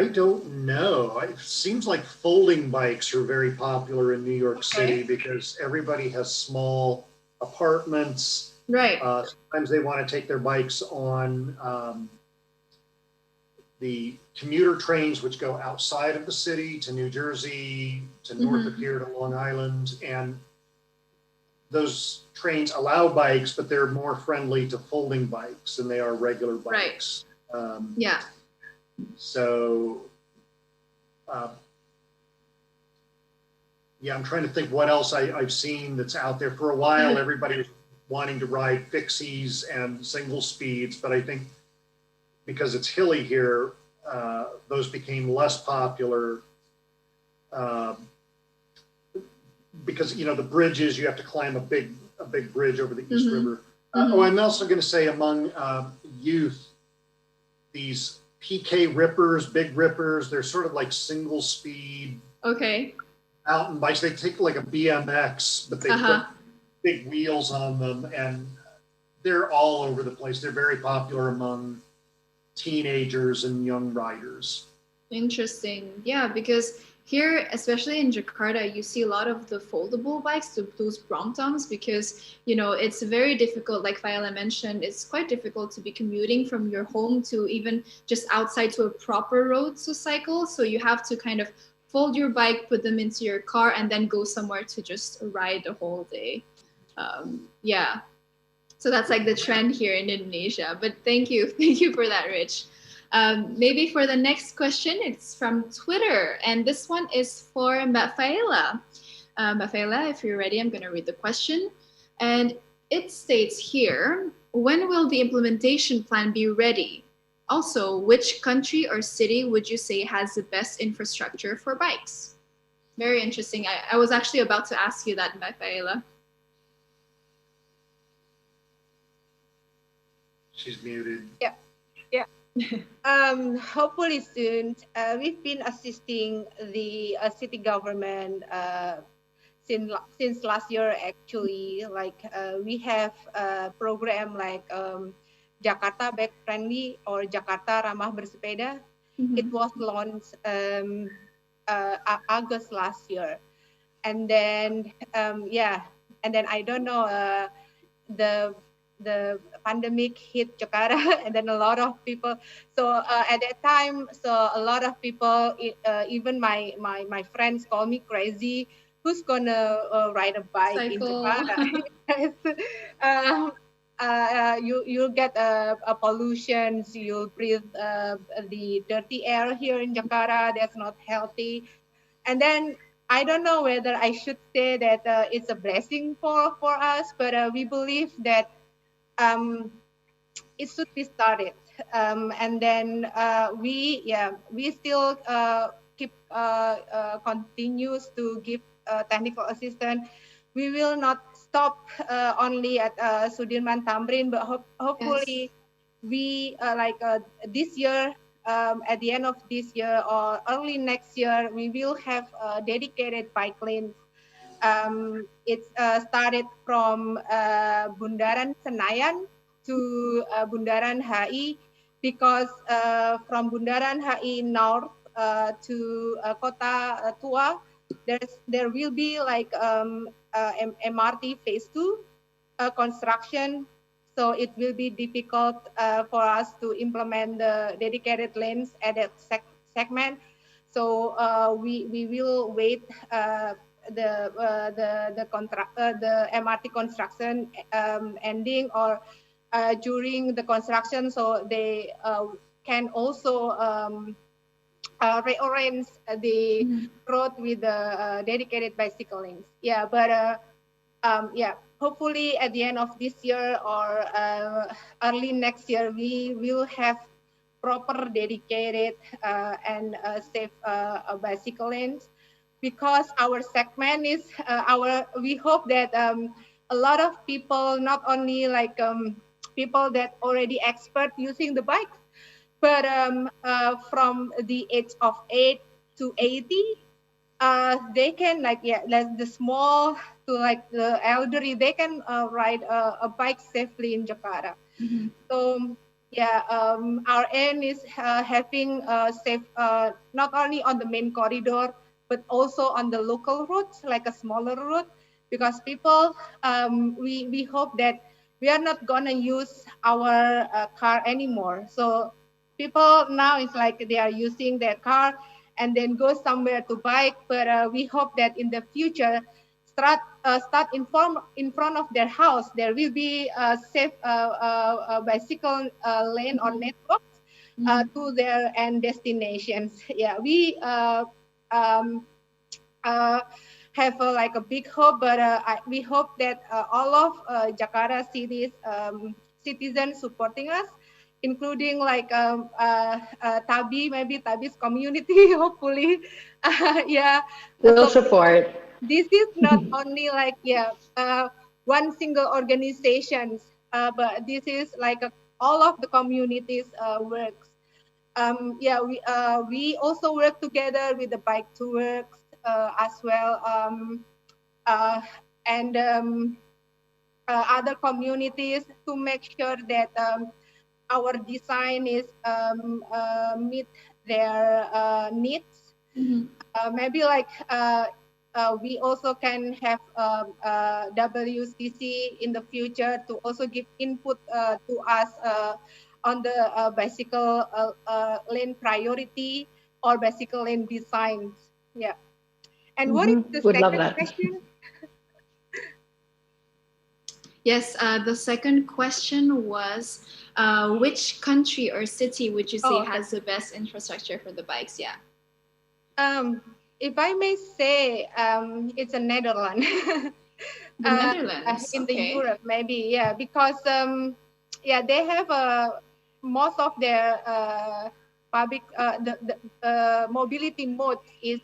don't know. It seems like folding bikes are very popular in New York City because everybody has small apartments. Right. Sometimes they want to take their bikes on the commuter trains, which go outside of the city to New Jersey, to north of here to Long Island. And those trains allow bikes, but they're more friendly to folding bikes than they are regular bikes. Right. Yeah. So, yeah, I'm trying to think what else I've seen that's out there. For a while, everybody was wanting to ride fixies and single speeds, but I think because it's hilly here, those became less popular because, you know, the bridges, you have to climb a big bridge over the East River. I'm also going to say among youth, these PK rippers, big rippers, they're sort of like single speed mountain bikes. They take like a BMX, but they put big wheels on them, and they're all over the place. They're very popular among teenagers and young riders. Interesting. Yeah, because here, especially in Jakarta, you see a lot of the foldable bikes, those Bromtongs, because, you know, it's very difficult, like Viola mentioned, it's quite difficult to be commuting from your home to even just outside to a proper road to cycle. So you have to kind of fold your bike, put them into your car, and then go somewhere to just ride the whole day. Yeah. So that's like the trend here in Indonesia. But thank you for that, Rich. Maybe for the next question, it's from Twitter, and this one is for Mbak Faela. Mbak Faela, if you're ready, I'm going to read the question. And it states here, when will the implementation plan be ready? Also, which country or city would you say has the best infrastructure for bikes? Very interesting. I was actually about to ask you that, Mbak Faela. She's muted. Yeah. Hopefully soon. We've been assisting the city government since last year. Actually, like we have a program like Jakarta Bike Friendly or Jakarta Ramah Bersepeda. It was launched August last year, and then and then I don't know the pandemic hit Jakarta, and then a lot of people. So at that time, so a lot of people, even my friends, call me crazy. Who's gonna ride a bike in Jakarta? You'll get a pollution. You'll breathe the dirty air here in Jakarta. That's not healthy. And then I don't know whether I should say that it's a blessing for us, but we believe that it should be started, and then we still keep continues to give technical assistance. We will not stop only at Sudirman Tamrin, but hopefully we this year, at the end of this year or early next year, we will have dedicated bike lanes. It started from Bundaran Senayan to Bundaran HI, because from Bundaran HI North to Kota Tua, there will be like MRT phase 2 construction. So it will be difficult for us to implement the dedicated lanes at that segment. So we will wait the MRT construction ending or during the construction, so they can also rearrange the road with the dedicated bicycle lanes. Yeah, but hopefully at the end of this year or early next year, we will have proper dedicated and safe bicycle lanes. Because our segment is we hope that a lot of people, not only like people that already expert using the bike, but from the age of 8 to 80, they can like the small to like the elderly, they can ride a bike safely in Jakarta. So yeah, our aim is having safe not only on the main corridor but also on the local routes, like a smaller route, because people we hope that we are not gonna use our car anymore. So people now it's like they are using their car and then go somewhere to bike, but we hope that in the future start in front of their house there will be a safe bicycle lane or networks to their end destinations. Yeah, we have like a big hope, but we hope that all of Jakarta city's citizens supporting us, including like Tabi, maybe Tabi's community, hopefully. Yeah. We'll So support. this is not only like one single organizations, but this is like all of the communities works. Yeah, we also work together with the Bike to Works as well, and other communities to make sure that our design is meet their needs. Maybe like we also can have WCC in the future to also give input to us on the bicycle lane priority or bicycle lane designs. Yeah. And what is the Would love second that. question? Yes, the second question was which country or city would you say Oh, okay. has the best infrastructure for the bikes? Yeah. If I may say, it's a Netherlands. The Netherlands, In the okay. Europe, maybe, yeah, because yeah, they have most of their public the mobility mode is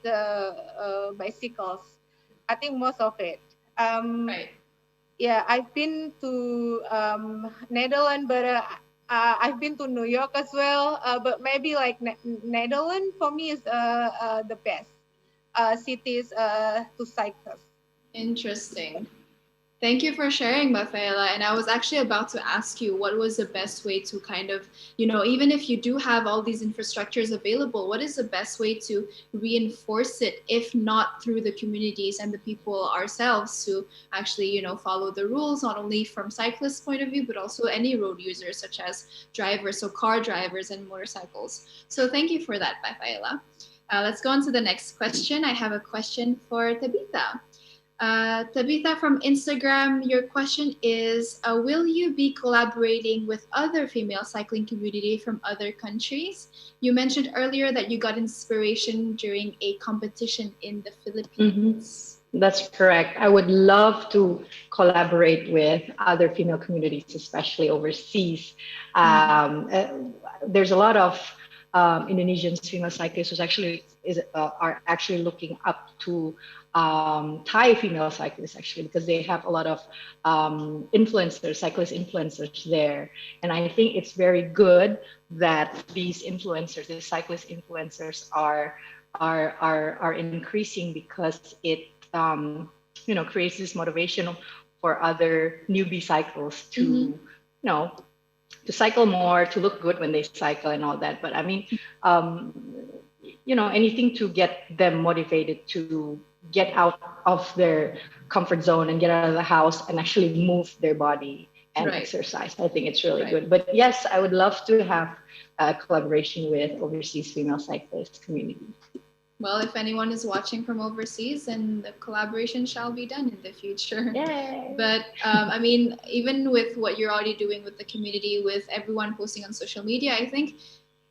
bicycles. I think most of it. Right. Yeah, I've been to Netherlands, but I've been to New York as well. But maybe like Netherlands for me is the best cities to cycle. Interesting. Thank you for sharing, Rafaela. And I was actually about to ask you what was the best way to kind of, even if you do have all these infrastructures available, what is the best way to reinforce it, if not through the communities and the people ourselves to actually, follow the rules, not only from cyclists' point of view, but also any road users such as drivers, so car drivers and motorcycles. So thank you for that, Rafaela. Let's go on to the next question. I have a question for Tabitha. Tabitha from Instagram, your question is, will you be collaborating with other female cycling community from other countries? You mentioned earlier that you got inspiration during a competition in the Philippines. That's correct. I would love to collaborate with other female communities, especially overseas. There's a lot of Indonesian female cyclists who are actually looking up to Thai female cyclists, actually, because they have a lot of cyclist influencers there. And I think it's very good that these influencers, the cyclist influencers, are increasing, because it creates this motivation for other newbie cyclists to to cycle more, to look good when they cycle and all that. But I mean, anything to get them motivated to get out of their comfort zone and get out of the house and actually move their body and exercise. I think it's really good. But yes, I would love to have a collaboration with overseas female cyclist community. Well, if anyone is watching from overseas, then the collaboration shall be done in the future. Yay. But I mean, even with what you're already doing with the community, with everyone posting on social media, I think,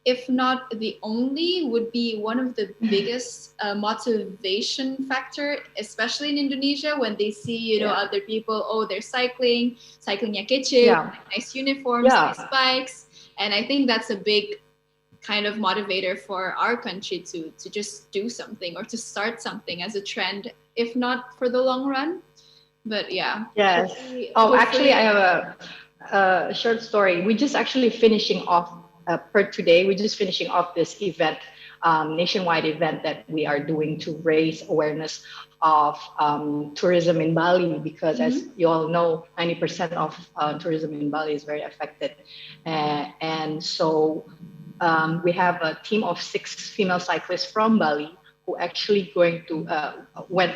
if not the only, would be one of the biggest motivation factor, especially in Indonesia, when they see, other people, they're cyclingnya kece, nice uniforms, nice bikes. And I think that's a big kind of motivator for our country to just do something or to start something as a trend, if not for the long run. But yeah. Yes. Actually, I have a short story. We just actually finishing off per today, we're just finishing off this event, nationwide event that we are doing to raise awareness of tourism in Bali, because as you all know, 90% of tourism in Bali is very affected. And so we have a team of 6 female cyclists from Bali who actually going to went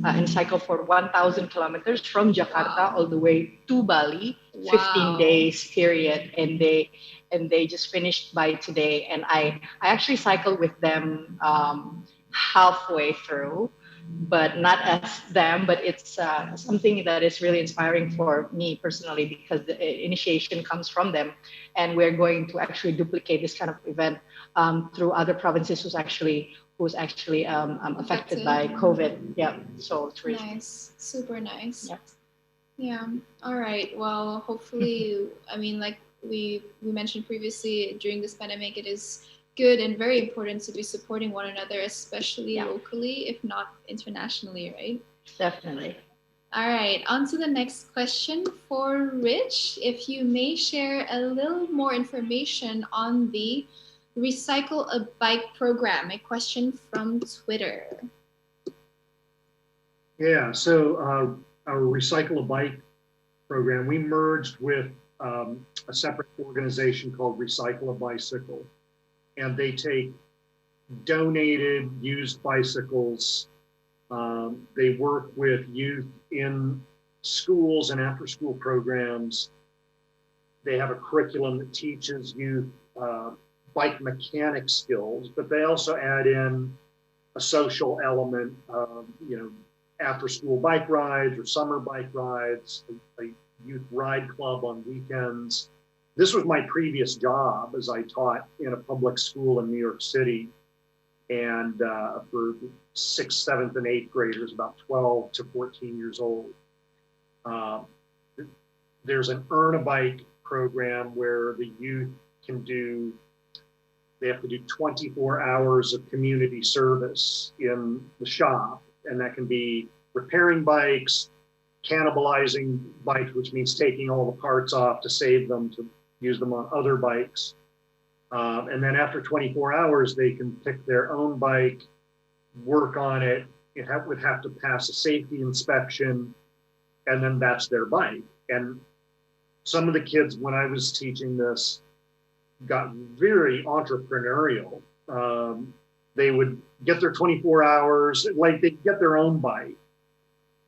and cycled for 1,000 kilometers from Jakarta all the way to Bali, 15 days period, and they just finished by today. And I actually cycled with them halfway through, but not as them, but it's something that is really inspiring for me personally, because the initiation comes from them, and we're going to actually duplicate this kind of event through other provinces who's actually affected by COVID. Yeah, so it's really nice, super nice. Yeah. Yeah. All right. Well, hopefully, I mean, like we mentioned previously, during this pandemic, it is good and very important to be supporting one another, especially locally, if not internationally, right? Definitely. All right, on to the next question for Rich. If you may share a little more information on the Recycle a Bike program, a question from Twitter. Yeah, so our Recycle a Bike program, we merged with a separate organization called Recycle a Bicycle. And they take donated used bicycles. They work with youth in schools and after-school programs. They have a curriculum that teaches youth bike mechanic skills, but they also add in a social element of, after-school bike rides or summer bike rides, a youth ride club on weekends. This was my previous job, as I taught in a public school in New York City, and for 6th, 7th, and 8th graders, about 12 to 14 years old. There's an Earn a Bike program where the youth they have to do 24 hours of community service in the shop, and that can be repairing bikes, cannibalizing bikes, which means taking all the parts off to save them to use them on other bikes. And then after 24 hours, they can pick their own bike, work on it. It would have to pass a safety inspection, and then that's their bike. And some of the kids, when I was teaching this, got very entrepreneurial. They would get their 24 hours, like they'd get their own bike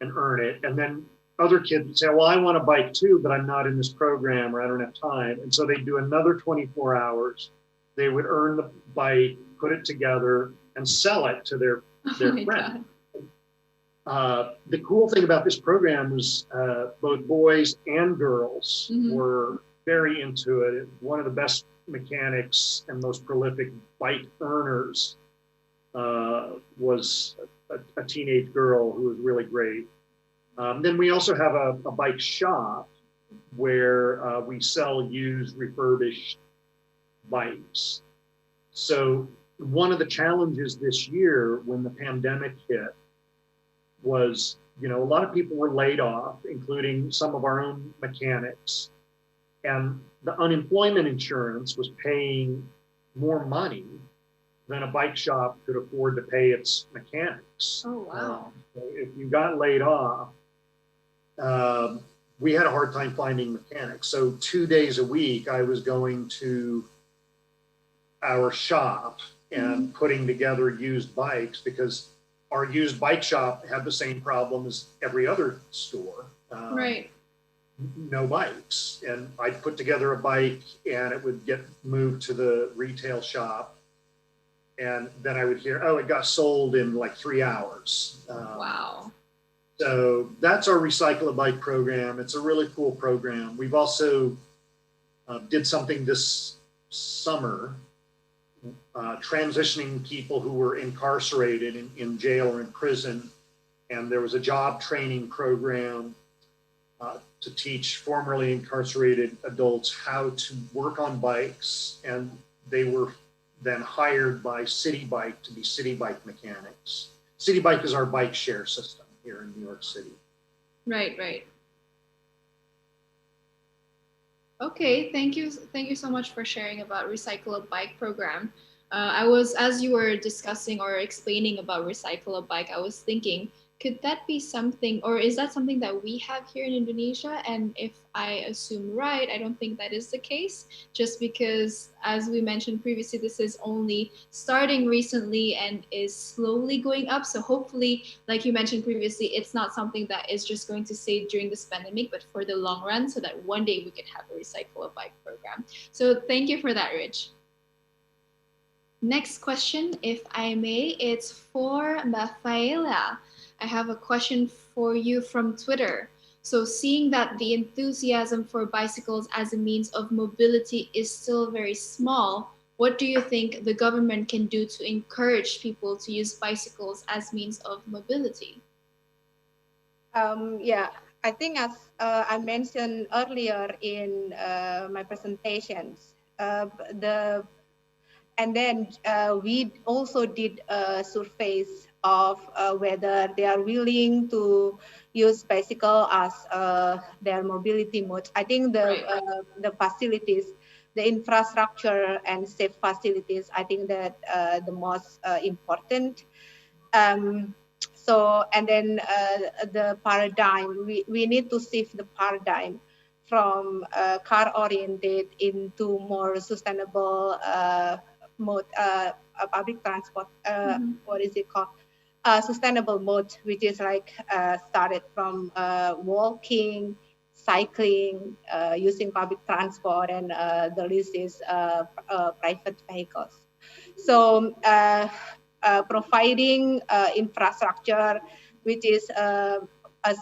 and earn it. And then other kids would say, well, I want a bike too, but I'm not in this program or I don't have time. And so they'd do another 24 hours. They would earn the bike, put it together, and sell it to their friend. The cool thing about this program was both boys and girls were very into it. One of the best mechanics and most prolific bike earners was a teenage girl who was really great. Then we also have a bike shop where we sell used refurbished bikes. So one of the challenges this year when the pandemic hit was, a lot of people were laid off, including some of our own mechanics. And the unemployment insurance was paying more money than a bike shop could afford to pay its mechanics. Oh, wow. If you got laid off, we had a hard time finding mechanics. So 2 days a week, I was going to our shop and putting together used bikes, because our used bike shop had the same problem as every other store. Right. No bikes. And I'd put together a bike and it would get moved to the retail shop. And then I would hear, oh, it got sold in like 3 hours. Wow. So that's our Recycle a Bike program. It's a really cool program. We've also did something this summer, transitioning people who were incarcerated in jail or in prison. And there was a job training program to teach formerly incarcerated adults how to work on bikes. And they were then hired by City Bike to be City Bike mechanics. City Bike is our bike share system here in New York City. Right. Okay, thank you. Thank you so much for sharing about Recycle a Bike program. As you were discussing or explaining about Recycle a Bike, I was thinking, could that be something, or is that something that we have here in Indonesia? And if I assume right, I don't think that is the case, just because, as we mentioned previously, this is only starting recently and is slowly going up. So hopefully, like you mentioned previously, it's not something that is just going to stay during this pandemic, but for the long run, so that one day we could have a Recycle a Bike program. So thank you for that, Rich. Next question, if I may, it's for Mafaela. I have a question for you from Twitter. So seeing that the enthusiasm for bicycles as a means of mobility is still very small, what do you think the government can do to encourage people to use bicycles as means of mobility? Yeah, I think as I mentioned earlier in my presentations, and then we also did surveys of whether they are willing to use bicycle as their mobility mode. I think the facilities, the infrastructure and safe facilities, I think that the most important. So, and then the paradigm, we need to shift the paradigm from car-oriented into more sustainable mode, public transport, what is it called? Sustainable mode, which is like started from walking, cycling, using public transport, and the list is private vehicles. So providing infrastructure which is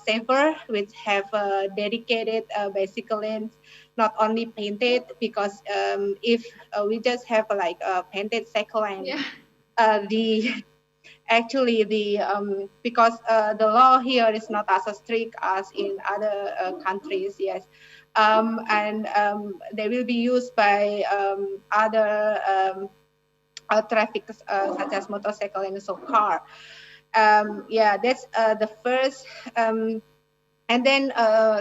safer, which have dedicated bicycle lanes, not only painted, because if we just have like a painted cycle lane, actually because the law here is not as strict as in other countries, yes, and they will be used by other traffic such as motorcycle and also car. Yeah, that's the first. And then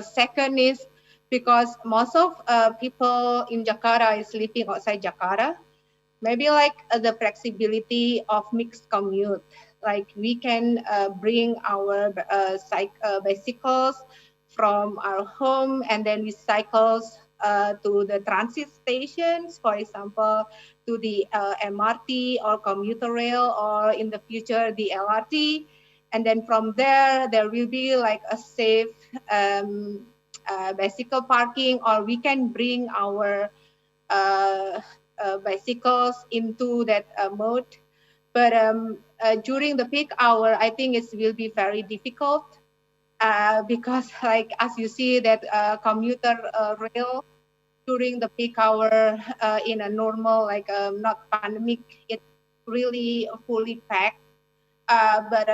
second is because most of people in Jakarta is living outside Jakarta. Maybe like the flexibility of mixed commute. Like we can bring our bicycles from our home and then we cycle to the transit stations, for example, to the MRT or commuter rail, or in the future the LRT. And then from there, there will be like a safe bicycle parking, or we can bring our bicycles into that mode. But during the peak hour, I think it will be very difficult because, like, as you see that commuter rail during the peak hour in a normal, like not pandemic, it's really fully packed. But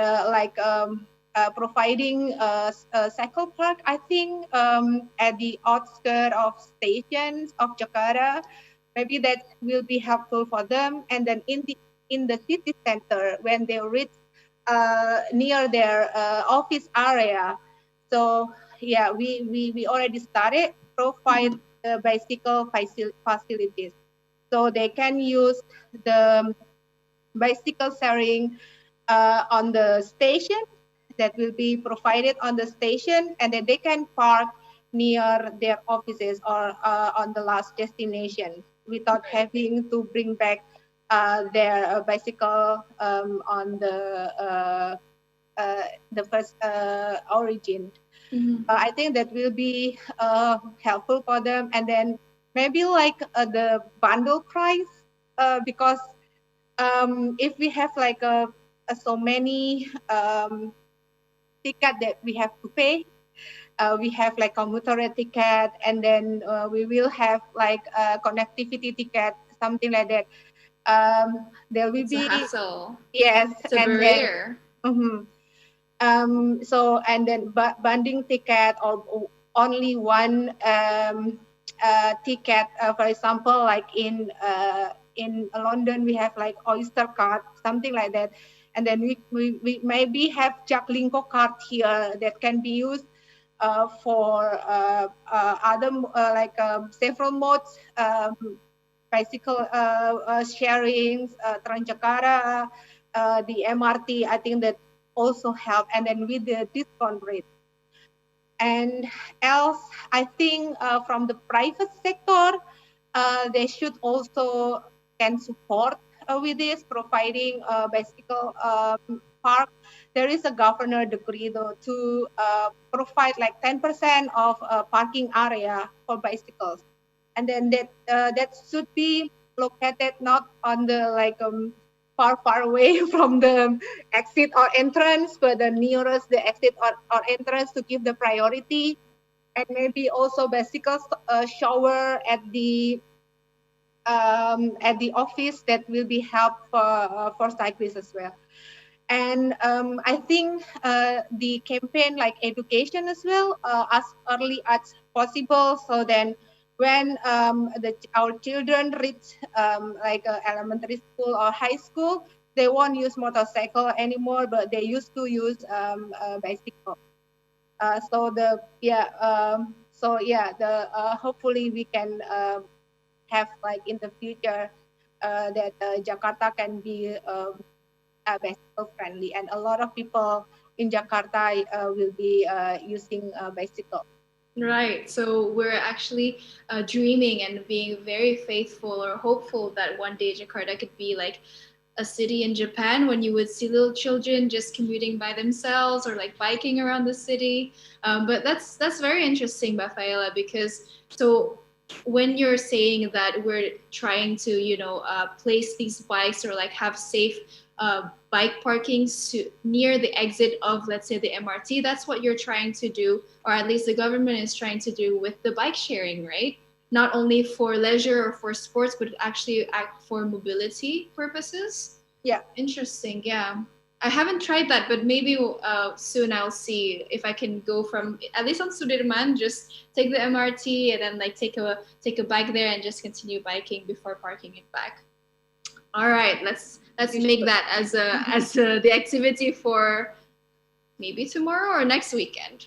providing a cycle park, I think at the outskirts of stations of Jakarta, maybe that will be helpful for them. And then in the city center, when they reach near their office area, so yeah, we already started provide bicycle facilities, so they can use the bicycle sharing on the station that will be provided on the station, and then they can park near their offices or on the last destination without having to bring back their bicycle on the first origin. I think that will be helpful for them. And then maybe like the bundle price, because if we have like so many ticket that we have to pay, we have like commuter ticket, and then we will have like a connectivity ticket, something like that. There will be a hassle. Yes, it's a barrier. So and then bundling ticket or only one ticket. For example, like in London, we have like Oyster card, something like that. And then we maybe have Jacklinko card here that can be used for other several modes, bicycle sharings, Transjakarta, the MRT. I think that also help, and then with the discount rate. And else, I think from the private sector, they should also can support with this, providing bicycle park. There is a governor decree though to provide like 10% of parking area for bicycles, and then that should be located not on the far away from the exit or entrance, but the nearest the exit or entrance to give the priority, and maybe also bicycle shower at the office that will be help for cyclists as well. And I think the campaign like education as well, as early as possible, so then when our children reach elementary school or high school, they won't use motorcycle anymore, but they used to use bicycle. Hopefully we can have like in the future that Jakarta can be bicycle friendly, and a lot of people in Jakarta will be using bicycle. Right. So we're actually dreaming and being very faithful or hopeful that one day Jakarta could be like a city in Japan when you would see little children just commuting by themselves or like biking around the city. But that's very interesting, Rafaela, because so when you're saying that we're trying to, place these bikes or like have safe bike parking near the exit of, let's say, the MRT, that's what you're trying to do, or at least the government is trying to do with the bike sharing, right? Not only for leisure or for sports, but actually for mobility purposes. Yeah. Interesting. Yeah. I haven't tried that, but maybe soon I'll see if I can go from, at least on Sudirman, just take the MRT and then like take a bike there and just continue biking before parking it back. All right, let's make that as the activity for maybe tomorrow or next weekend.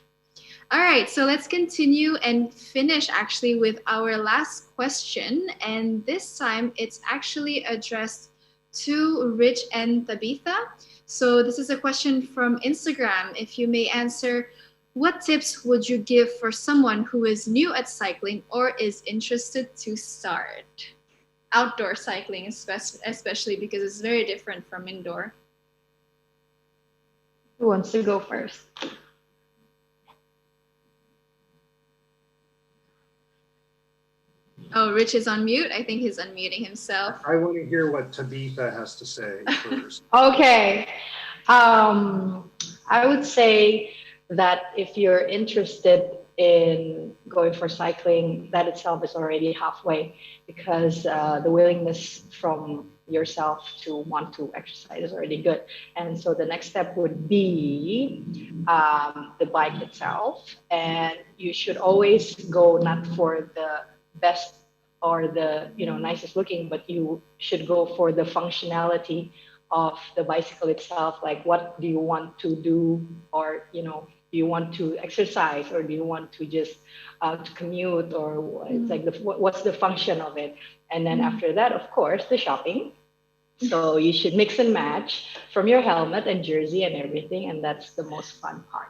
All right, so let's continue and finish actually with our last question, and this time it's actually addressed to Rich and Tabitha. So this is a question from Instagram. If you may answer, what tips would you give for someone who is new at cycling or is interested to start? Outdoor cycling, especially because it's very different from indoor. Who wants to go first? Oh, Rich is on mute. I think he's unmuting himself. I want to hear what Tabitha has to say first. Okay. I would say that if you're interested in going for cycling, that itself is already halfway, because the willingness from yourself to want to exercise is already good. And so the next step would be the bike itself. And you should always go not for the best or the nicest looking, but you should go for the functionality of the bicycle itself. Like, what do you want to do, or do you want to exercise, or do you want to just to commute, or it's like what's the function of it? And then after that, of course, the shopping. So you should mix and match from your helmet and jersey and everything, and that's the most fun part.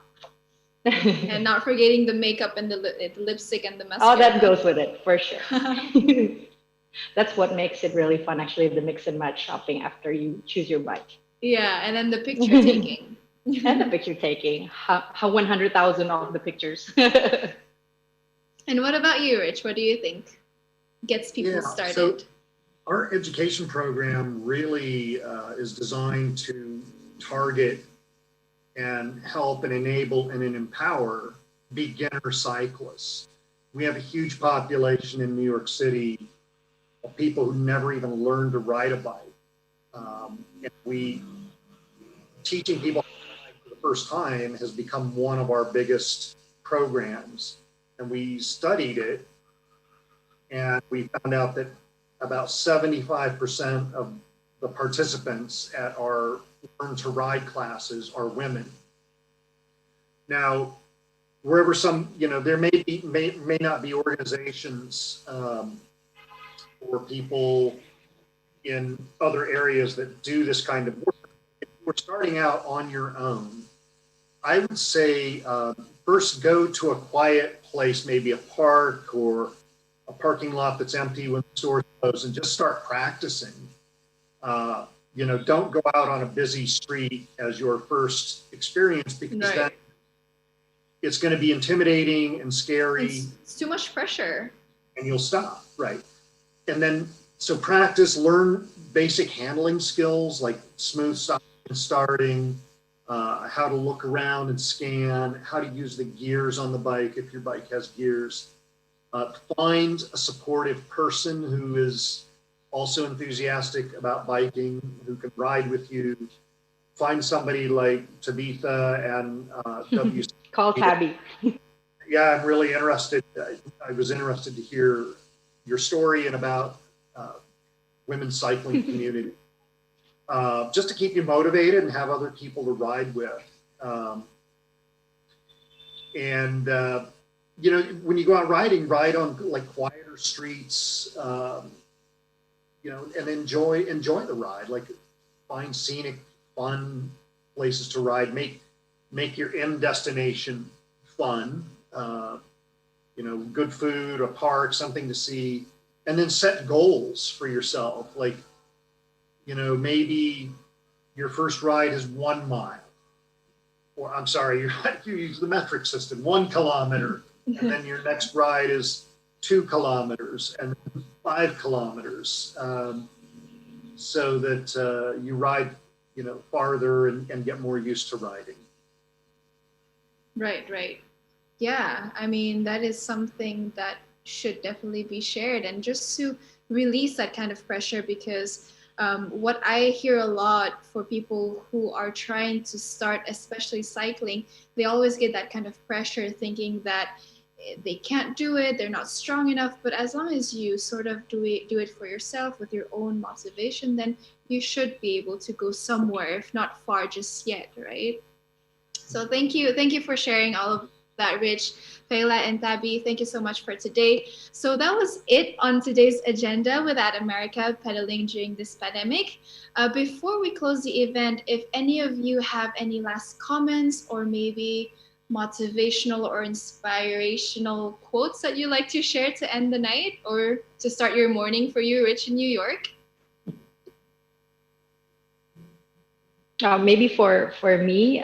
And not forgetting the makeup and the lipstick and the mascara. Oh, that goes with it for sure. That's what makes it really fun, actually, the mix and match shopping after you choose your bike. Yeah, and then the picture taking. And the picture taking, how 100,000 of the pictures. And what about you, Rich? What do you think gets people started? So our education program really is designed to target and help and enable and empower beginner cyclists. We have a huge population in New York City of people who never even learned to ride a bike. And teaching people for the first time has become one of our biggest programs. And we studied it, and we found out that about 75% of the participants at our Learn to Ride classes are women. Now, wherever there may not be organizations or people in other areas that do this kind of work. If we're starting out on your own, I would say first go to a quiet place, maybe a park or a parking lot that's empty when the store closed, and just start practicing. Don't go out on a busy street as your first experience, because then it's going to be intimidating and scary. It's too much pressure. And you'll stop, right? And then, so practice, learn basic handling skills like smooth stopping and starting, how to look around and scan, how to use the gears on the bike if your bike has gears. Find a supportive person who is also enthusiastic about biking, who can ride with you. Find somebody like Tabitha and W. Call Tabby. Yeah, I'm really interested. I was interested to hear your story and about women's cycling community. Just to keep you motivated and have other people to ride with. When you go out riding, ride on like quieter streets, and enjoy the ride. Like find scenic, fun places to ride. Make your end destination fun. Good food, a park, something to see, and then set goals for yourself. Like, maybe your first ride is 1 mile, or I'm sorry, you use the metric system, 1 kilometer, and then your next ride is 2 kilometers and 5 kilometers, so that you ride, farther and get more used to riding. Right. Yeah, I mean, that is something that should definitely be shared, and just to release that kind of pressure, because what I hear a lot for people who are trying to start, especially cycling, they always get that kind of pressure thinking that they can't do it, they're not strong enough. But as long as you sort of do it for yourself with your own motivation, then you should be able to go somewhere, if not far just yet, right? So thank you for sharing all of that, Rich, Fela, and Tabby. Thank you so much for today. So that was it on today's agenda with At America, pedaling during this pandemic. Before we close the event, if any of you have any last comments or maybe motivational or inspirational quotes that you'd like to share to end the night or to start your morning for you, Rich, in New York? Maybe for me,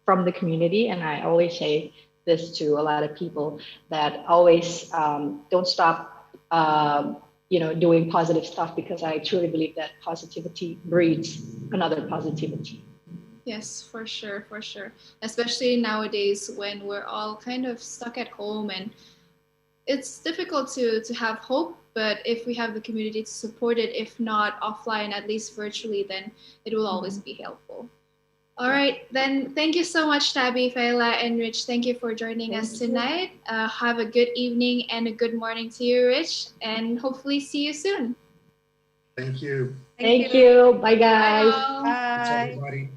from the community, and I always say this to a lot of people, that always don't stop, doing positive stuff, because I truly believe that positivity breeds another positivity. Yes, for sure. Especially nowadays when we're all kind of stuck at home, and it's difficult to have hope, but if we have the community to support it, if not offline, at least virtually, then it will always be helpful. All right, then thank you so much, Tabby, Fela, and Rich. Thank you for joining us tonight. Have a good evening and a good morning to you, Rich, and hopefully see you soon. Thank you. Thank you. Bye, guys. Thanks, everybody.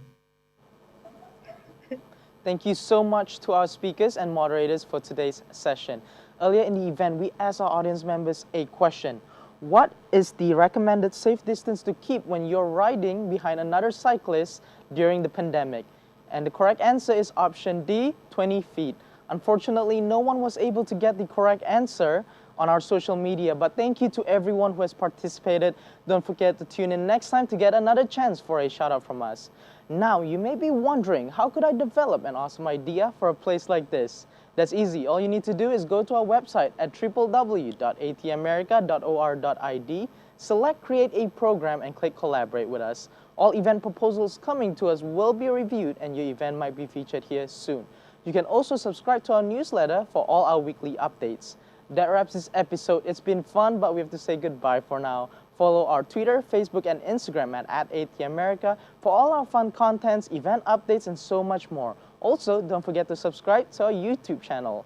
Thank you so much to our speakers and moderators for today's session. Earlier in the event, we asked our audience members a question. What is the recommended safe distance to keep when you're riding behind another cyclist during the pandemic? And the correct answer is option D, 20 feet. Unfortunately, no one was able to get the correct answer on our social media, but thank you to everyone who has participated. Don't forget to tune in next time to get another chance for a shout out from us. Now, you may be wondering, how could I develop an awesome idea for a place like this? That's easy. All you need to do is go to our website at www.atmerica.or.id, select Create a Program, and click Collaborate with us. All event proposals coming to us will be reviewed, and your event might be featured here soon. You can also subscribe to our newsletter for all our weekly updates. That wraps this episode. It's been fun, but we have to say goodbye for now. Follow our Twitter, Facebook, and Instagram at @ATAmerica for all our fun contents, event updates, and so much more. Also, don't forget to subscribe to our YouTube channel.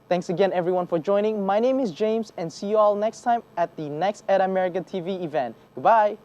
Thanks again, everyone, for joining. My name is James, and see you all next time at the next At America TV event. Goodbye.